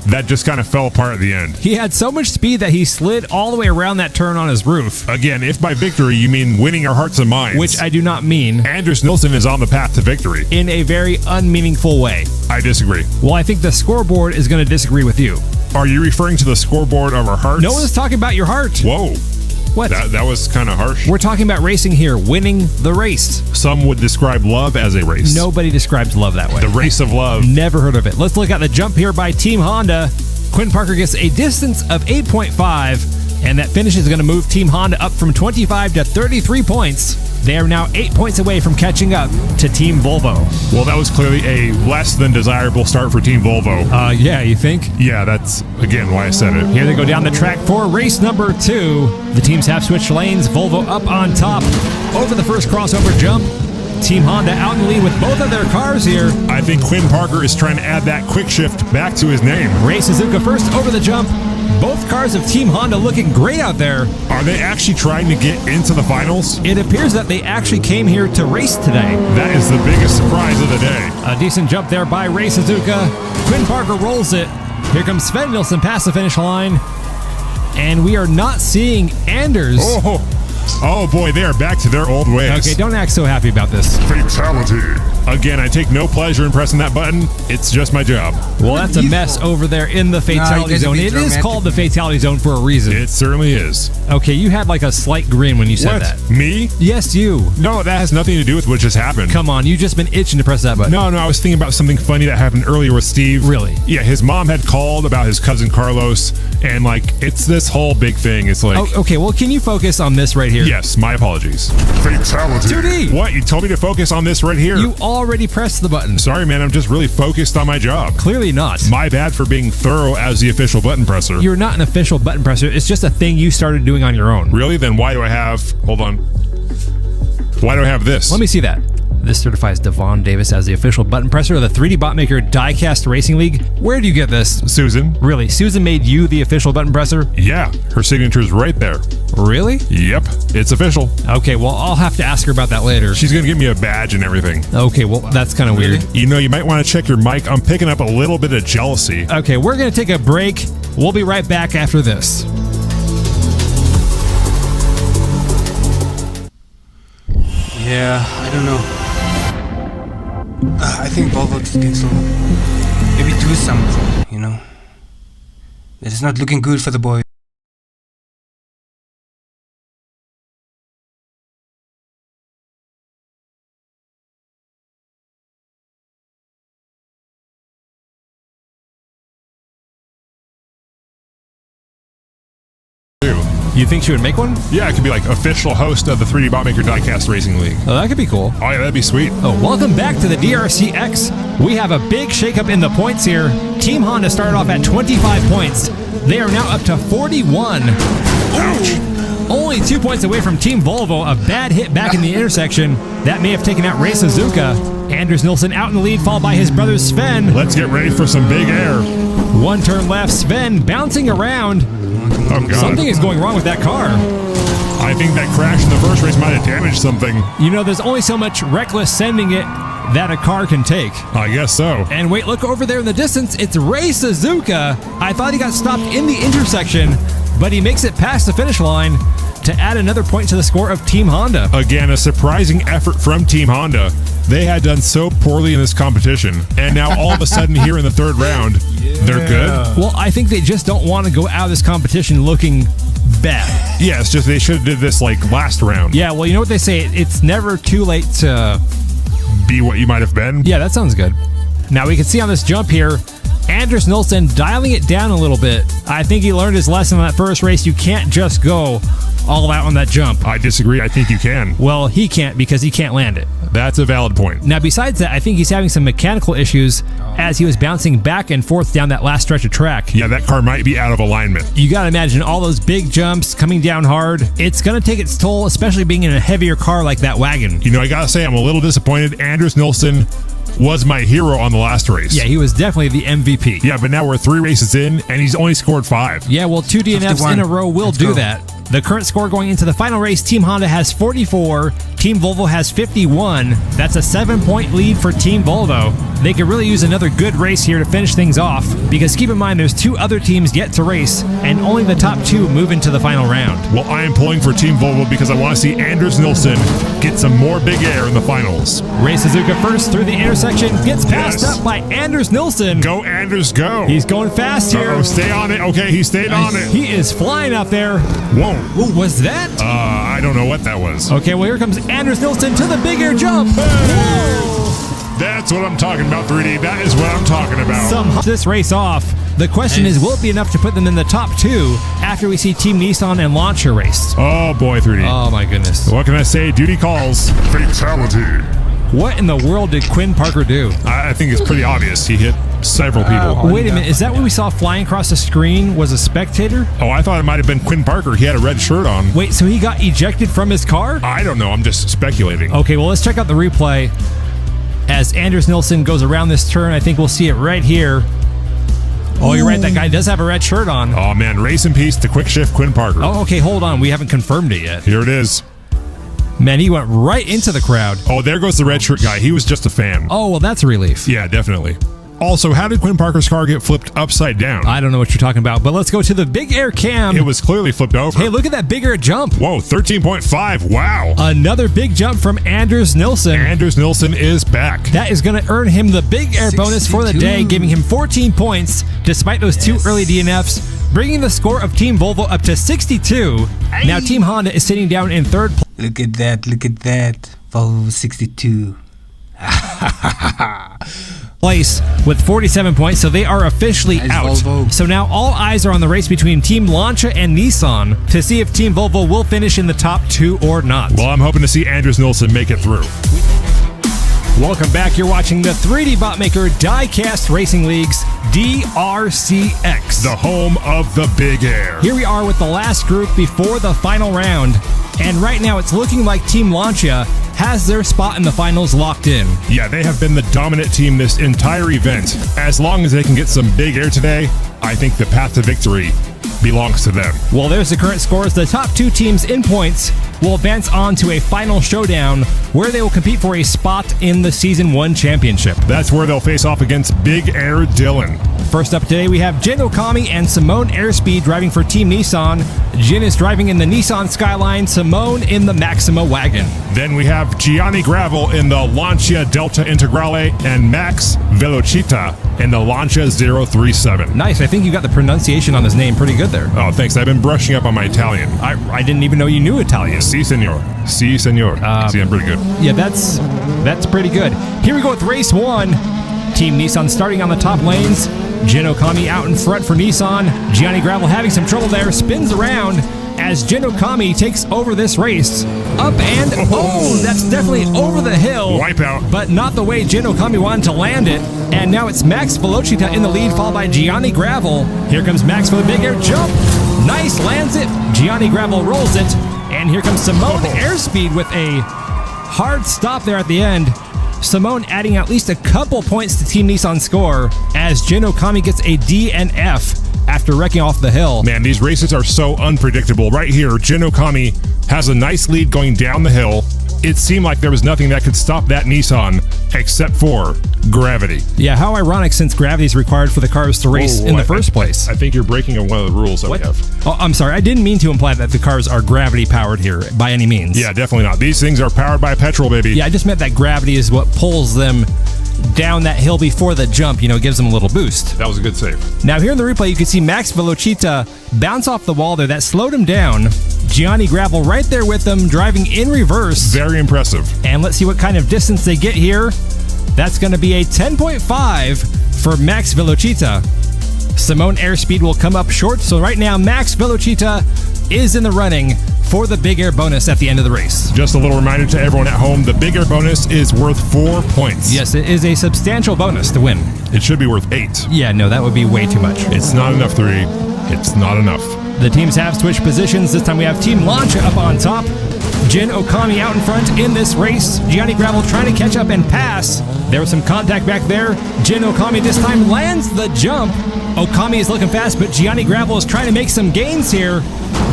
That just kind of fell apart at the end. He had so much speed that he slid all the way around that turn on his roof. Again, if by victory you mean winning our hearts and minds, Which I do not mean. Anders Nilsson is on the path to victory. In a very unmeaningful way. I disagree. Well, I think the scoreboard is going to disagree with you. Are you referring to the scoreboard of our hearts? No one's talking about your heart. Whoa. What? That was kind of harsh. We're talking about racing here, winning the race. Some would describe love as a race. Nobody describes love that way. The race of love. Never heard of it. Let's look at the jump here by Team Honda. Quinn Parker gets a distance of 8.5, and that finish is going to move Team Honda up from 25 to 33 points. They are now 8 points away from catching up to Team Volvo. Well, that was clearly a less than desirable start for Team Volvo. Yeah, you think? Yeah, that's, again, why I said it. Here they go down the track for race number 2. The teams have switched lanes. Volvo up on top over the first crossover jump. Team Honda out in the lead with both of their cars here. I think Quinn Parker is trying to add that quick shift back to his name. Ray Suzuka first over the jump. Both cars of Team Honda looking great out there. Are they actually trying to get into the finals? It appears that they actually came here to race today. That is the biggest surprise of the day. A decent jump there by Ray Suzuka. Quinn Parker rolls it. Here comes Sven Nilsson past the finish line. And we are not seeing Anders. Oh boy, they are back to their old ways. Okay, don't act so happy about this. Fatality. Again, I take no pleasure in pressing that button. It's just my job. Well, that's a mess over there in the fatality zone. It is called the fatality zone for a reason. It certainly is. Okay, you had like a slight grin when you said that. Me? Yes, you. No, that has nothing to do with what just happened. Come on, you just been itching to press that button. No, I was thinking about something funny that happened earlier with Steve. Really? Yeah, his mom had called about his cousin Carlos, and like, it's this whole big thing. It's like... Oh, okay, well, can you focus on this right here? Yes, my apologies. Fatality. 2D. What? You told me to focus on this right here. You already pressed the button. Sorry, man, I'm just really focused on my job. Clearly not. My bad for being thorough as the official button presser. You're not an official button presser. It's just a thing you started doing on your own. Really? Then why do I have... Hold on. Why do I have this? Let me see that. This certifies Devon Davis as the official button presser of the 3D Botmaker Diecast Racing League. Where do you get this? Susan. Really? Susan made you the official button presser? Yeah, her signature's right there. Really? Yep, it's official. Okay, well, I'll have to ask her about that later. She's gonna give me a badge and everything. Okay, well, that's kind of weird. You know, you might want to check your mic. I'm picking up a little bit of jealousy. Okay, we're gonna take a break. We'll be right back after this. Yeah, I don't know. I think Volvo can still maybe do something, you know. It's not looking good for the boy. You think she would make one? Yeah, it could be like official host of the 3D Botmaker Diecast Racing League. Oh, that could be cool. Oh yeah, that'd be sweet. Oh, welcome back to the DRCX. We have a big shakeup in the points here. Team Honda started off at 25 points. They are now up to 41. Ouch. Only 2 points away from Team Volvo. A bad hit back in the intersection. That may have taken out Ray Suzuka. Anders Nilsson out in the lead, followed by his brother Sven. Let's get ready for some big air. One turn left, Sven bouncing around. Oh god. Something is going wrong with that car. I think that crash in the first race might have damaged something. You know, there's only so much reckless sending it that a car can take. I guess so. And wait, look over there in the distance. It's Ray Suzuka. I thought he got stopped in the intersection, but he makes it past the finish line to add another point to the score of Team Honda. Again, a surprising effort from Team Honda. They had done so poorly in this competition, and now all of a sudden here in the third round, they're good. Well, I think they just don't want to go out of this competition looking bad. Yeah, it's just they should have did this like last round. Yeah, well, you know what they say? It's never too late to be what you might have been. Yeah, that sounds good. Now we can see on this jump here, Anders Nilsson dialing it down a little bit. I think he learned his lesson on that first race. You can't just go all out on that jump. I disagree. I think you can. Well, he can't because he can't land it. That's a valid point. Now, besides that, I think he's having some mechanical issues as he was bouncing back and forth down that last stretch of track. Yeah, that car might be out of alignment. You gotta imagine all those big jumps coming down hard. It's gonna take its toll, especially being in a heavier car like that wagon. You know, I gotta say, I'm a little disappointed. Anders Nilsson was my hero on the last race. Yeah, he was definitely the MVP. Yeah, but now we're 3 races in, and he's only scored 5. Yeah, well, 2 DNFs 51. in a row will do that. The current score going into the final race, Team Honda has 44, Team Volvo has 51. That's a 7-point lead for Team Volvo. They could really use another good race here to finish things off, because keep in mind there's 2 other teams yet to race, and only the top 2 move into the final round. Well, I am pulling for Team Volvo because I want to see Anders Nilsson get some more big air in the finals. Ray Suzuka first through the intersection, gets passed up by Anders Nilsson. Go, Anders, go. He's going fast here. Uh-oh, stay on it. Okay, he stayed on it. He is flying out there. Whoa. What was that? I don't know what that was. Okay, well, here comes Anders Nilsson to the big air jump. That's what I'm talking about, 3D. That is what I'm talking about. Some this race off. The question is, will it be enough to put them in the top 2 after we see Team Nissan and Launcher race? Oh, boy, 3D. Oh, my goodness. What can I say? Duty calls. Fatality. What in the world did Quinn Parker do? I think it's pretty obvious. He hit several people. Wait a minute. Is that what we saw flying across the screen was a spectator? Oh, I thought it might have been Quinn Parker. He had a red shirt on. Wait, so he got ejected from his car? I don't know. I'm just speculating. Okay, well, let's check out the replay. As Anders Nilsson goes around this turn, I think we'll see it right here. Oh, you're right. That guy does have a red shirt on. Oh, man. Race in peace to Quick Shift Quinn Parker. Oh, okay. Hold on. We haven't confirmed it yet. Here it is. Man, he went right into the crowd. Oh, there goes the red shirt guy. He was just a fan. Oh, well, that's a relief. Yeah, definitely. Also, how did Quinn Parker's car get flipped upside down? I don't know what you're talking about, but let's go to the big air cam. It was clearly flipped over. Hey, look at that big air jump. Whoa, 13.5. Wow. Another big jump from Anders Nilsson. Anders Nilsson is back. That is going to earn him the big air bonus for the day, giving him 14 points despite those 2 early DNFs, bringing the score of Team Volvo up to 62. Now Team Honda is sitting down in third place. Look at that, look at that. Volvo 62. Place with 47 points, so they are officially Nice out. Volvo. So now all eyes are on the race between Team Lancia and Nissan to see if Team Volvo will finish in the top 2 or not. Well, I'm hoping to see Anders Nilsson make it through. Welcome back. You're watching the 3D Botmaker Diecast Racing League's DRCX. The home of the big air. Here we are with the last group before the final round. And right now it's looking like Team Lancia has their spot in the finals locked in. Yeah, they have been the dominant team this entire event. As long as they can get some big air today, I think the path to victory belongs to them. Well, there's the current scores. The top 2 teams in points will advance on to a final showdown where they will compete for a spot in the Season 1 championship. That's where they'll face off against Big Air Dylan. First up today, we have Jin Okami and Simone Airspeed driving for Team Nissan. Jin is driving in the Nissan Skyline, Simone in the Maxima wagon. Then we have Gianni Gravel in the Lancia Delta Integrale and Max Velocita in the Lancia 037. Nice. I think you got the pronunciation on his name pretty good there. Oh, thanks. I've been brushing up on my Italian. I didn't even know you knew Italian. Si, senor. Si, senor. See, I'm pretty good. Yeah, that's pretty good. Here we go with race 1. Team Nissan starting on the top lanes. Jin Okami out in front for Nissan. Gianni Gravel having some trouble there. Spins around as Jin Okami takes over this race. Up and that's definitely over the hill. Wipeout. But not the way Jin Okami wanted to land it. And now it's Max Velocita in the lead, followed by Gianni Gravel. Here comes Max for the big air jump. Nice, lands it. Gianni Gravel rolls it. And here comes Simone Airspeed with a hard stop there at the end. Simone adding at least a couple points to Team Nissan's score as Jin Okami gets a DNF after wrecking off the hill. Man, these races are so unpredictable. Right here, Jin Okami has a nice lead going down the hill. It seemed like there was nothing that could stop that Nissan except for gravity. Yeah, how ironic since gravity is required for the cars to race in the first place. I think you're breaking one of the rules that we have. Oh, I'm sorry. I didn't mean to imply that the cars are gravity powered here by any means. Yeah, definitely not. These things are powered by petrol, baby. Yeah, I just meant that gravity is what pulls them down that hill before the jump, gives them a little boost. That was a good save. Now here in the replay, you can see Max Velocita bounce off the wall there. That slowed him down. Gianni Gravel right there with them, driving in reverse. Very impressive. And let's see what kind of distance they get here. That's going to be a 10.5 for Max Velocita. Simone Airspeed will come up short, so right now Max Velocita is in the running for the Big Air bonus at the end of the race. Just a little reminder to everyone at home, the Big Air bonus is worth 4 points. Yes, it is a substantial bonus to win. It should be worth 8. Yeah, no, that would be way too much. It's not enough, 3. It's not enough. The teams have switched positions. This time we have Team Lancia up on top. Jin Okami out in front in this race. Gianni Gravel trying to catch up and pass. There was some contact back there. Jin Okami this time lands the jump. Okami is looking fast, but Gianni Gravel is trying to make some gains here.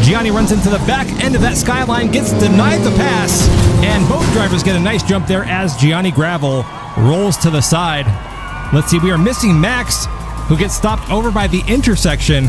Gianni runs into the back end of that skyline, gets denied the pass, and both drivers get a nice jump there as Gianni Gravel rolls to the side. Let's see, we are missing Max, who gets stopped over by the intersection,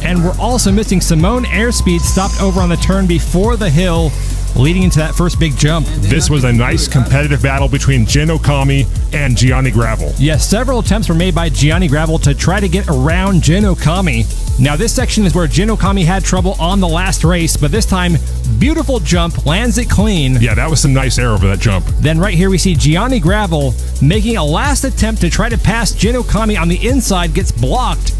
and we're also missing Simone Airspeed, stopped over on the turn before the hill, leading into that first big jump. This was a nice competitive battle between Jin Okami and Gianni Gravel. Yes, several attempts were made by Gianni Gravel to try to get around Jin Okami. Now this section is where Jin Okami had trouble on the last race, but this time, beautiful jump, lands it clean. Yeah, that was some nice air over that jump. Then right here we see Gianni Gravel making a last attempt to try to pass Jin Okami on the inside, gets blocked.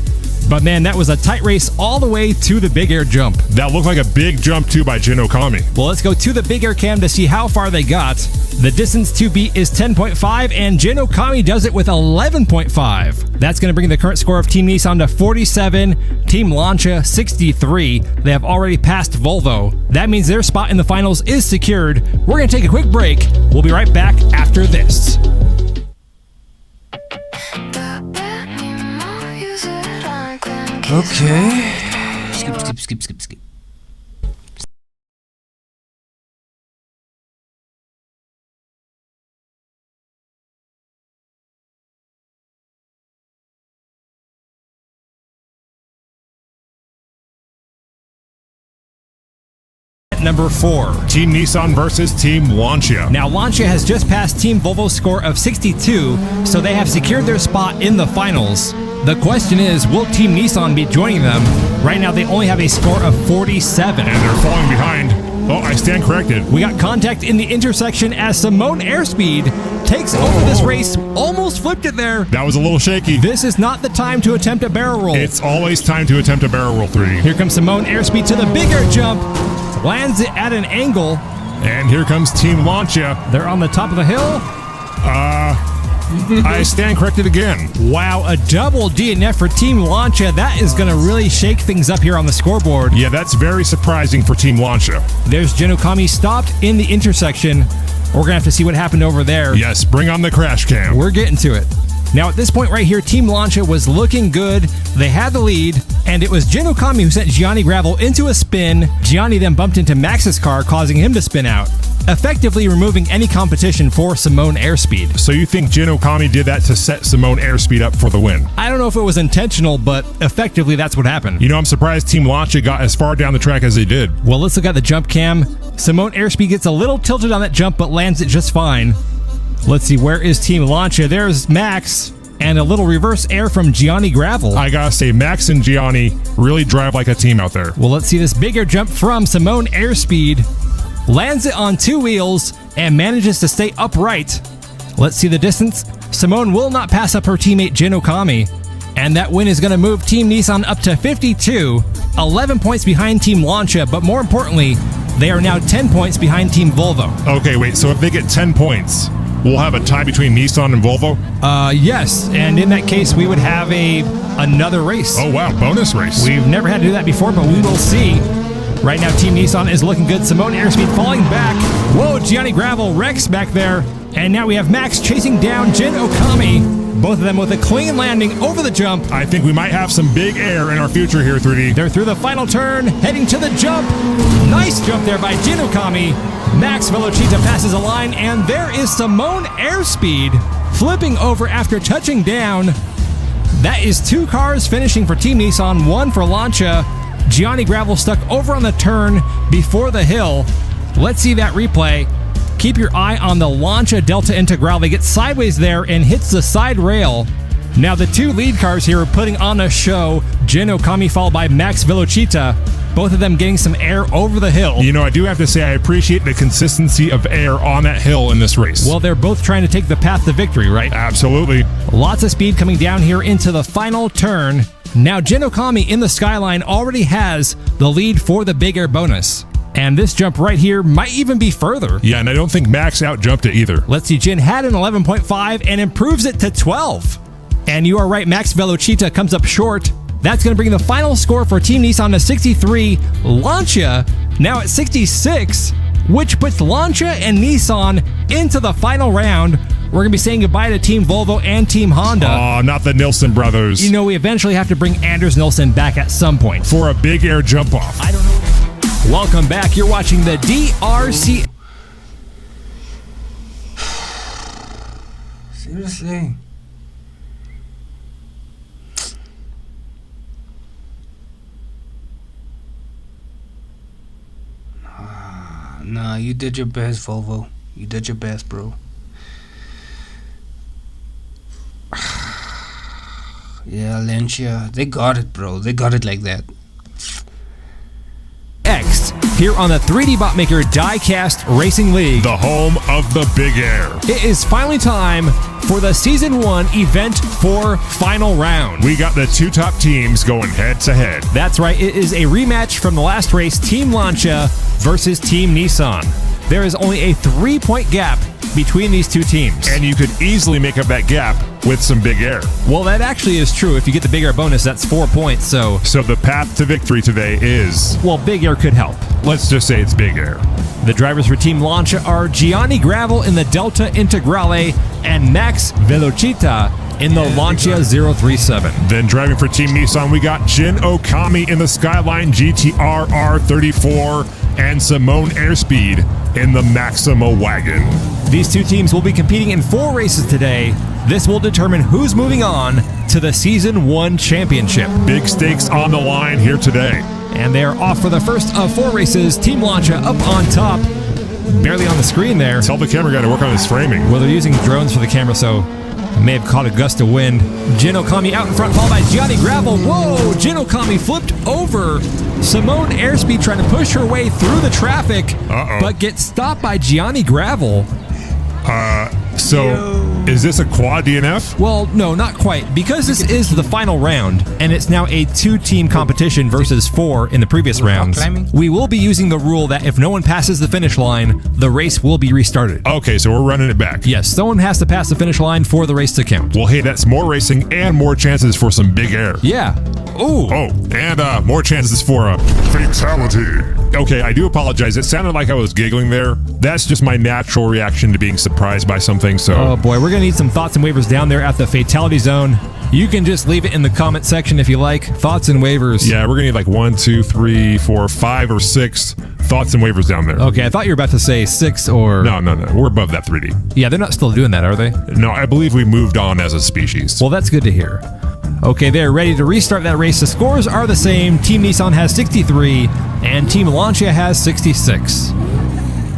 But man, that was a tight race all the way to the Big Air jump. That looked like a big jump too by Jin Okami. Well, let's go to the Big Air cam to see how far they got. The distance to beat is 10.5, and Jin Okami does it with 11.5. That's going to bring the current score of Team Nissan to 47, Team Lancia 63. They have already passed Volvo. That means their spot in the finals is secured. We're going to take a quick break. We'll be right back after this. Okay. Skip. Number 4. Team Nissan versus Team Lancia. Now, Lancia has just passed Team Volvo's score of 62, so they have secured their spot in the finals. The question is, will Team Nissan be joining them? Right now, they only have a score of 47. And they're falling behind. Oh, I stand corrected. We got contact in the intersection as Simone Airspeed takes over this race. Almost flipped it there. That was a little shaky. This is not the time to attempt a barrel roll. It's always time to attempt a barrel roll, 3. Here comes Simone Airspeed to the bigger jump. Lands it at an angle. And here comes Team Lancia. They're on the top of the hill. I stand corrected again. Wow, a double DNF for Team Lancia. That is going to really shake things up here on the scoreboard. Yeah, that's very surprising for Team Lancia. There's Jin Okami stopped in the intersection. We're going to have to see what happened over there. Yes, bring on the crash cam. We're getting to it. Now at this point right here, Team Lancia was looking good. They had the lead, and it was Jin Okami who sent Gianni Gravel into a spin. Gianni then bumped into Max's car, causing him to spin out, effectively removing any competition for Simone airspeed. So you think Jin Okami did that to set Simone airspeed up for the win? I don't know if it was intentional, but effectively that's what happened. You know, I'm surprised Team Lancia got as far down the track as they did. Well, let's look at the jump cam. Simone airspeed gets a little tilted on that jump, but lands it just fine. Let's see, where is Team Lancia? There's Max, and a little reverse air from Gianni Gravel. I gotta say, Max and Gianni really drive like a team out there. Well, let's see this big air jump from Simone airspeed. Lands it on 2 wheels and manages to stay upright. Let's see the distance. Simone will not pass up her teammate Jin Okami. And that win is going to move Team Nissan up to 52, 11 points behind Team Lancia, but more importantly, they are now 10 points behind Team Volvo. Okay, wait, so if they get 10 points, we'll have a tie between Nissan and Volvo? Yes, and in that case, we would have another race. Oh wow, bonus race. We've never had to do that before, but we will see. Right now, Team Nissan is looking good. Simone airspeed falling back. Whoa, Gianni Gravel wrecks back there. And now we have Max chasing down Jin Okami. Both of them with a clean landing over the jump. I think we might have some big air in our future here, 3D. They're through the final turn, heading to the jump. Nice jump there by Jin Okami. Max Velocita passes a line, and there is Simone airspeed flipping over after touching down. That is 2 cars finishing for Team Nissan, 1 for Lancia. Gianni Gravel stuck over on the turn before the hill. Let's see that replay. Keep your eye on the Lancia Delta Integral. They get sideways there and hits the side rail. Now the 2 lead cars here are putting on a show. Jin Okami followed by Max Velocita. Both of them getting some air over the hill. You know, I do have to say I appreciate the consistency of air on that hill in this race. Well, they're both trying to take the path to victory, right? Absolutely. Lots of speed coming down here into the final turn. Now Jin Okami in the skyline already has the lead for the big air bonus. And this jump right here might even be further. Yeah, and I don't think Max outjumped it either. Let's see, Jin had an 11.5 and improves it to 12. And you are right, Max Velocita comes up short. That's going to bring the final score for Team Nissan to 63. Lancia now at 66, which puts Lancia and Nissan into the final round. We're going to be saying goodbye to Team Volvo and Team Honda. Oh, not the Nilsson brothers. You know, we eventually have to bring Anders Nilsson back at some point. For a big air jump off. I don't know. Welcome back. You're watching the DRC. Seriously? Nah, you did your best, Volvo. You did your best, bro. Yeah, Lancia, they got it, bro. They got it like that. X here on the 3D Botmaker Diecast Racing League, The home of the big air. It is finally time for the Season 1 Event 4 Final Round. We got the 2 top teams going head to head. That's right, it is a rematch from the last race, Team Lancia versus Team Nissan. There is only a 3-point gap between these 2 teams. And you could easily make up that gap with some big air. Well, that actually is true. If you get the big air bonus, that's 4 points, so the path to victory today is... well, big air could help. Let's just say it's big air. The drivers for Team Lancia are Gianni Gravel in the Delta Integrale and Max Velocita in the Lancia 037. Then driving for Team Nissan, we got Jin Okami in the Skyline GTR R34 and Simone Airspeed in the Maxima wagon. These 2 teams will be competing in 4 races today. This will determine who's moving on to the Season 1 championship. Big stakes on the line here today. And they are off for the first of 4 races. Team Lancia up on top. Barely on the screen there. Tell the camera guy to work on his framing. Well, they're using drones for the camera, so may have caught a gust of wind. Jin Okami out in front, followed by Gianni Gravel. Whoa! Jin Okami flipped over. Simone Airspeed trying to push her way through the traffic, but gets stopped by Gianni Gravel. Is this a quad DNF? Well, no, not quite. Because this is the final round, and it's now a 2-team competition versus 4 in the previous rounds, we will be using the rule that if no one passes the finish line, the race will be restarted. Okay, so we're running it back. Yes, someone has to pass the finish line for the race to count. Well, hey, that's more racing and more chances for some big air. Yeah. Ooh. Oh, and more chances for a fatality. Okay, I do apologize. It sounded like I was giggling there. That's just my natural reaction to being surprised by something, so... Oh boy, we're going to need some thoughts and waivers down there at the Fatality Zone. You can just leave it in the comment section if you like. Thoughts and waivers. Yeah, we're going to need like 1, 2, 3, 4, 5, or 6 thoughts and waivers down there. Okay, I thought you were about to say 6 or... No. We're above that 3D. Yeah, they're not still doing that, are they? No, I believe we moved on as a species. Well, that's good to hear. Okay, they're ready to restart that race. The scores are the same. Team Nissan has 63, and Team Lancia has 66,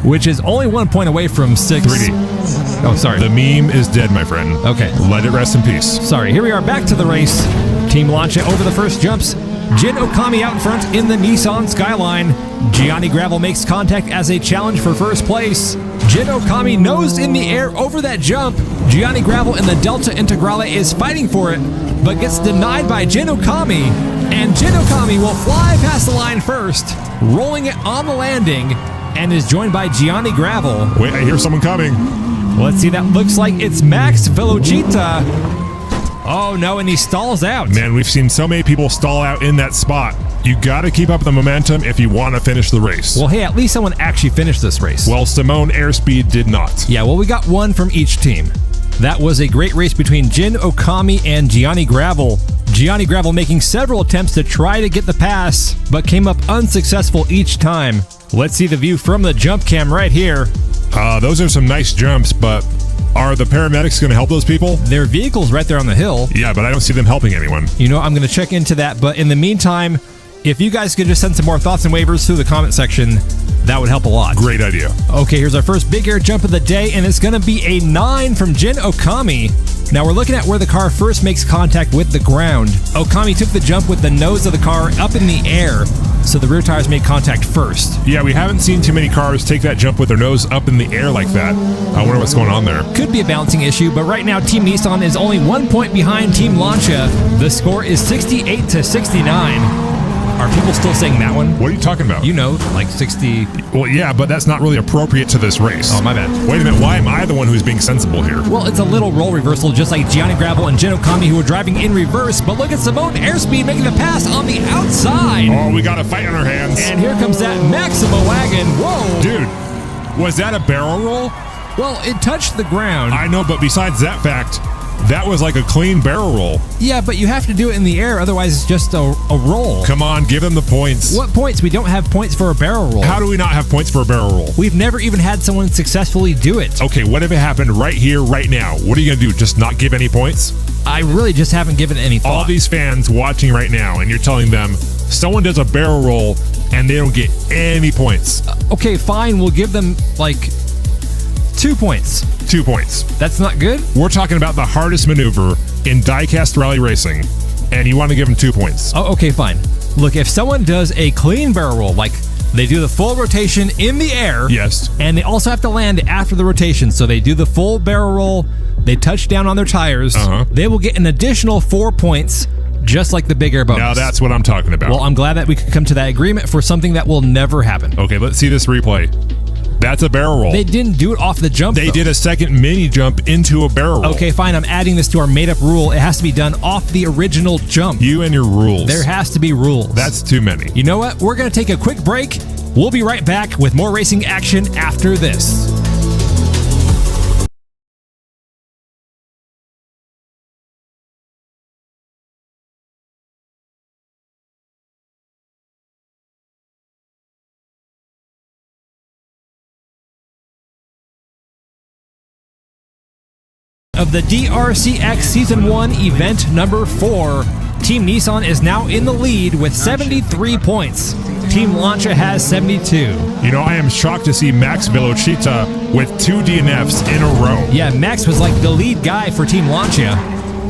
which is only 1 point away from 6. 3D. Oh, sorry. The meme is dead, my friend. Okay. Let it rest in peace. Sorry, here we are back to the race. Team Lancia over the first jumps. Jin Okami out in front in the Nissan Skyline. Gianni Gravel makes contact as a challenge for first place. Jin Okami nosed in the air over that jump. Gianni Gravel in the Delta Integrale is fighting for it, but gets denied by Jin Okami. And Jin Okami will fly past the line first, rolling it on the landing, and is joined by Gianni Gravel. Wait, I hear someone coming. Let's see, that looks like it's Max Velocita. Oh no, and he stalls out. Man, we've seen so many people stall out in that spot. You gotta keep up the momentum if you want to finish the race. Well, hey, at least someone actually finished this race. Well, Simone Airspeed did not. Yeah, well, we got one from each team. That was a great race between Jin Okami and Gianni Gravel. Gianni Gravel making several attempts to try to get the pass, but came up unsuccessful each time. Let's see the view from the jump cam right here. Those are some nice jumps, but are the paramedics going to help those people? Their vehicle's right there on the hill. Yeah, but I don't see them helping anyone. You know, I'm going to check into that, but in the meantime, if you guys could just send some more thoughts and waivers through the comment section, that would help a lot. Great idea. Okay, here's our first big air jump of the day, and it's going to be a 9 from Jin Okami. Now we're looking at where the car first makes contact with the ground. Okami took the jump with the nose of the car up in the air, so the rear tires made contact first. Yeah, we haven't seen too many cars take that jump with their nose up in the air like that. I wonder what's going on there. Could be a balancing issue, but right now Team Nissan is only 1 point behind Team Lancia. The score is 68 to 69. Are people still saying that one? What are you talking about? You know, like 60... Well, yeah, but that's not really appropriate to this race. Oh, my bad. Wait a minute, why am I the one who's being sensible here? Well, it's a little role reversal, just like Gianni Gravel and Jin Okami, who are driving in reverse, but look at Simone Airspeed making the pass on the outside. Oh, we got a fight on our hands. And here comes that Maxima wagon. Whoa. Dude, was that a barrel roll? Well, it touched the ground. I know, but besides that fact, that was like a clean barrel roll. Yeah, but you have to do it in the air, otherwise it's just a roll. Come on, give them the points. What points? We don't have points for a barrel roll. How do we not have points for a barrel roll? We've never even had someone successfully do it. Okay, what if it happened right here, right now? What are you going to do, just not give any points? I really just haven't given any thought. All these fans watching right now, and you're telling them, someone does a barrel roll, and they don't get any points. Okay, fine, we'll give them, like, 2 points. 2 points. That's not good? We're talking about the hardest maneuver in diecast rally racing, and you want to give them 2 points. Oh, okay, fine. Look, if someone does a clean barrel roll, like they do the full rotation in the air, yes, and they also have to land after the rotation, so they do the full barrel roll, they touch down on their tires, they will get an additional 4 points, just like the big air bonus. Now that's what I'm talking about. Well, I'm glad that we could come to that agreement for something that will never happen. Okay, let's see this replay. That's a barrel roll. They didn't do it off the jump, They though. did a second mini jump into a barrel roll. Okay, fine. I'm adding this to our made-up rule. It has to be done off the original jump. You and your rules. There has to be rules. That's too many. You know what? We're going to take a quick break. We'll be right back with more racing action after this. Of the DRCX Season 1 event number 4, Team Nissan is now in the lead with 73 points. Team Lancia has 72. You know, I am shocked to see Max Velocita with 2 DNFs in a row. Yeah, Max was like the lead guy for Team Lancia,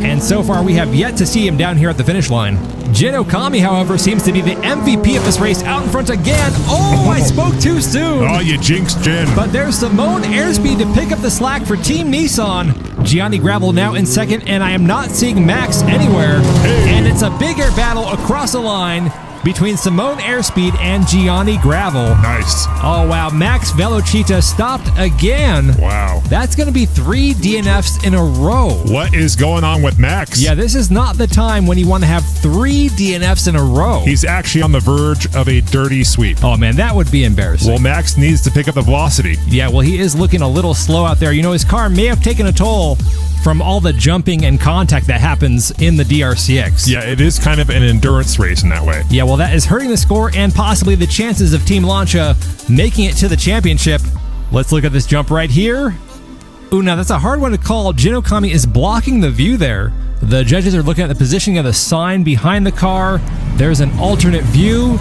and so far we have yet to see him down here at the finish line. Jin Okami, however, seems to be the MVP of this race, out in front again. Oh, I spoke too soon. Oh, you jinxed Jin. But there's Simone Airspeed to pick up the slack for Team Nissan. Gianni Gravel now in second, and I am not seeing Max anywhere. Hey. And it's a big air battle. across the line between Simone Airspeed and Gianni Gravel. Nice. Oh, wow. Max Velocita stopped again. Wow. That's going to be 3 DNFs in a row. What is going on with Max? Yeah, this is not the time when you want to have 3 DNFs in a row. He's actually on the verge of a dirty sweep. Oh, man, that would be embarrassing. Well, Max needs to pick up the velocity. Yeah, well, he is looking a little slow out there. You know, his car may have taken a toll from all the jumping and contact that happens in the DRCX. Yeah, it is kind of an endurance race in that way. Yeah, well, that is hurting the score and possibly the chances of Team Lancia making it to the championship. Let's look at this jump right here. Ooh, now that's a hard one to call. Jin Okami is blocking the view there. The judges are looking at the positioning of the sign behind the car. There's an alternate view,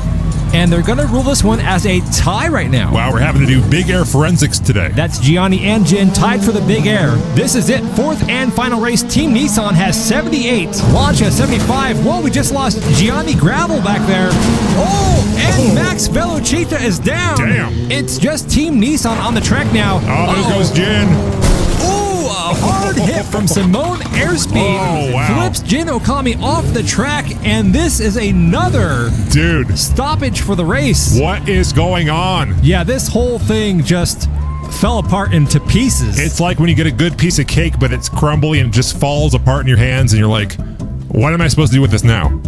and they're going to rule this one as a tie right now. Wow, we're having to do big air forensics today. That's Gianni and Jin tied for the big air. This is it. 4th and final race. Team Nissan has 78. Lancia 75. Whoa, we just lost Gianni Gravel back there. Oh, and Max Velocita is down. Damn. It's just Team Nissan on the track now. Oh, there goes Jin. Ooh, a hard hit from Simone Airspeed. Oh, wow. Flips Jin Okami off the track, and this is another stoppage for the race. What is going on? Yeah, this whole thing just fell apart into pieces. It's like when you get a good piece of cake, but it's crumbly and it just falls apart in your hands, and you're like, what am I supposed to do with this now?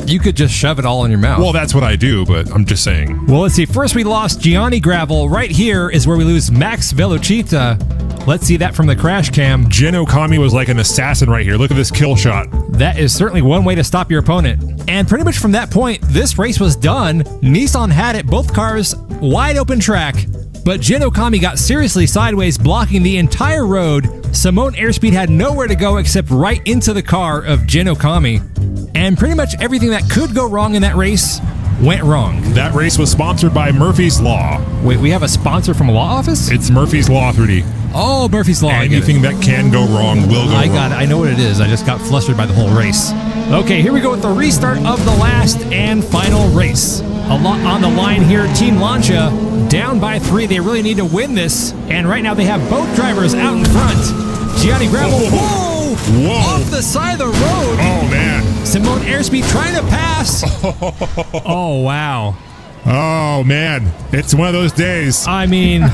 You could just shove it all in your mouth. Well, that's what I do, but I'm just saying. Well, let's see. First, we lost Gianni Gravel. Right here is where we lose Max Velocita. Let's see that from the crash cam. Jin Okami was like an assassin right here. Look at this kill shot. That is certainly one way to stop your opponent. And pretty much from that point, this race was done. Nissan had it, both cars, wide open track. But Jin Okami got seriously sideways, blocking the entire road. Simone Airspeed had nowhere to go except right into the car of Jin Okami. And pretty much everything that could go wrong in that race went wrong. That race was sponsored by Murphy's Law. Wait, we have a sponsor from a law office? It's Murphy's Law 3D. Oh, Murphy's Law. Anything that can go wrong will go wrong. I got it. I know what it is. I just got flustered by the whole race. Okay, here we go with the restart of the last and final race. A lot on the line here. Team Lancia down by 3. They really need to win this. And right now they have both drivers out in front. Gianni Gravel. Whoa! Off the side of the road. Oh, man. Simone Airspeed trying to pass. Oh, wow. Oh, man. It's one of those days. I mean,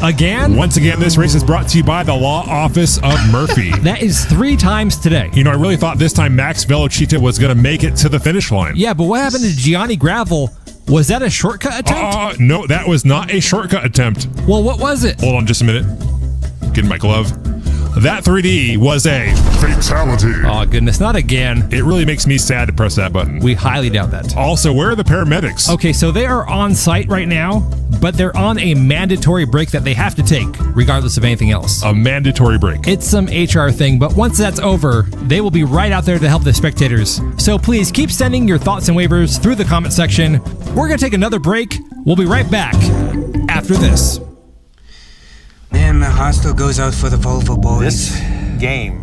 again? Once again, this race is brought to you by the Law Office of Murphy. That is 3 times today. You know, I really thought this time Max Velocita was going to make it to the finish line. Yeah, but what happened to Gianni Gravel? Was that a shortcut attempt? No, that was not a shortcut attempt. Well, what was it? Hold on just a minute. Getting my glove. That 3D was a fatality. Oh, goodness, not again. It really makes me sad to press that button. We highly doubt that. Also, where are the paramedics? Okay, so they are on site right now, but they're on a mandatory break that they have to take, regardless of anything else. A mandatory break. It's some HR thing, but once that's over, they will be right out there to help the spectators. So please keep sending your thoughts and waivers through the comment section. We're going to take another break. We'll be right back after this. Man, my heart still goes out for the Volvo boys. This game,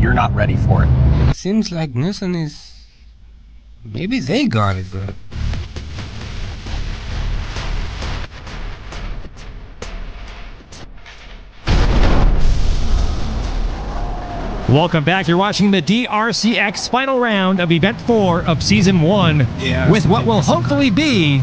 you're not ready for it. Seems like Nissan is... Maybe they got it, but... Welcome back. You're watching the DRCX final round of Event 4 of Season 1 with what will hopefully be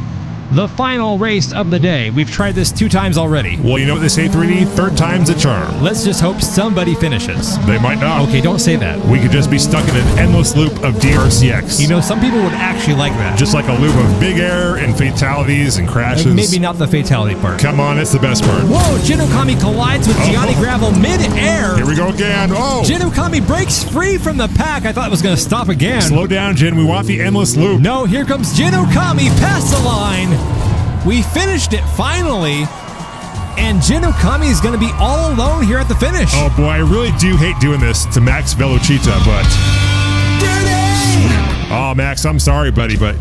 the final race of the day. We've tried this 2 times already. Well, you know what they say, 3D? Third time's a charm. Let's just hope somebody finishes. They might not. Okay, don't say that. We could just be stuck in an endless loop of DRCX. You know, some people would actually like that. Just like a loop of big air and fatalities and crashes. Maybe not the fatality part. Come on, it's the best part. Whoa, Jin Okami collides with Gianni Gravel mid-air. Here we go again. Oh! Jin Okami breaks free from the pack. I thought it was going to stop again. Slow down, Jin. We want the endless loop. No, here comes Jin Okami past the line. We finished it finally, and Jin Okami is going to be all alone here at the finish. Oh boy, I really do hate doing this to Max Velocita, but... Oh, Max, I'm sorry, buddy, but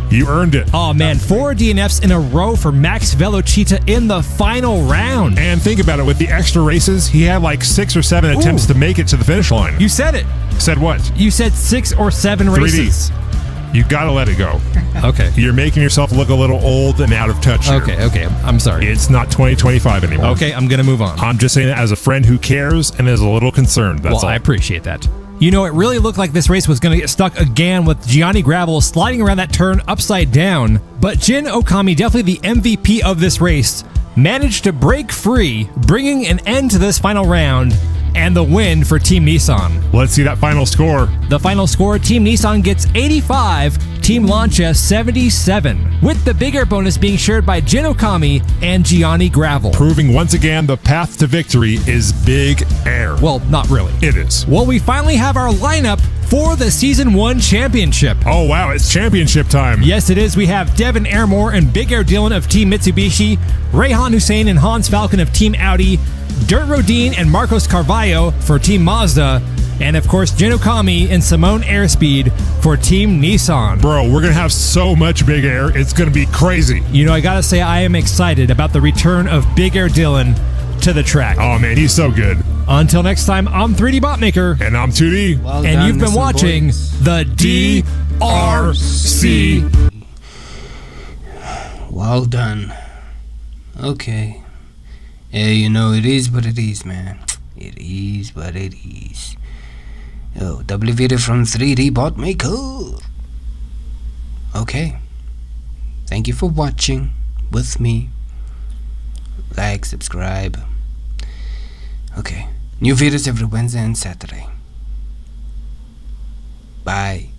you earned it. Oh man, 4 DNFs in a row for Max Velocita in the final round. And think about it, with the extra races, he had like 6 or 7 attempts to make it to the finish line. You said it. Said what? You said 6 or 7 races. 3D. You gotta let it go. Okay. You're making yourself look a little old and out of touch here. Okay, I'm sorry. It's not 2025 anymore. Okay, I'm gonna move on. I'm just saying that as a friend who cares and is a little concerned, that's all. I appreciate that. You know, it really looked like this race was going to get stuck again with Gianni Gravel sliding around that turn upside down, but Jin Okami, definitely the MVP of this race, managed to break free, bringing an end to this final round and the win for Team Nissan. Let's see that final score. The final score, Team Nissan gets 85, Team Lancia 77, with the big air bonus being shared by Jin Okami and Gianni Gravel. Proving once again the path to victory is big air. Well, not really. It is. Well, we finally have our lineup for the Season 1 Championship. Oh wow, it's championship time. Yes, it is. We have Devin Airmore and Big Air Dylan of Team Mitsubishi, Rayhan Hussein and Hans Falcon of Team Audi, Dirt Rodin and Marcos Carvalho for Team Mazda, and of course Jin Okami and Simone Airspeed for Team Nissan. Bro, we're gonna have so much big air, it's gonna be crazy. You know, I gotta say, I am excited about the return of Big Air Dylan to the track. Oh man, he's so good. Until next time, I'm 3D Botmaker. And I'm 2D. Well And done, you've been listen, watching boys. the DRC. Well done. Okay. Yeah, you know, it is what it is, man. It is what it is. Oh, double video from 3D Botmaker. Okay. Thank you for watching with me. Like, subscribe. Okay. New videos every Wednesday and Saturday. Bye.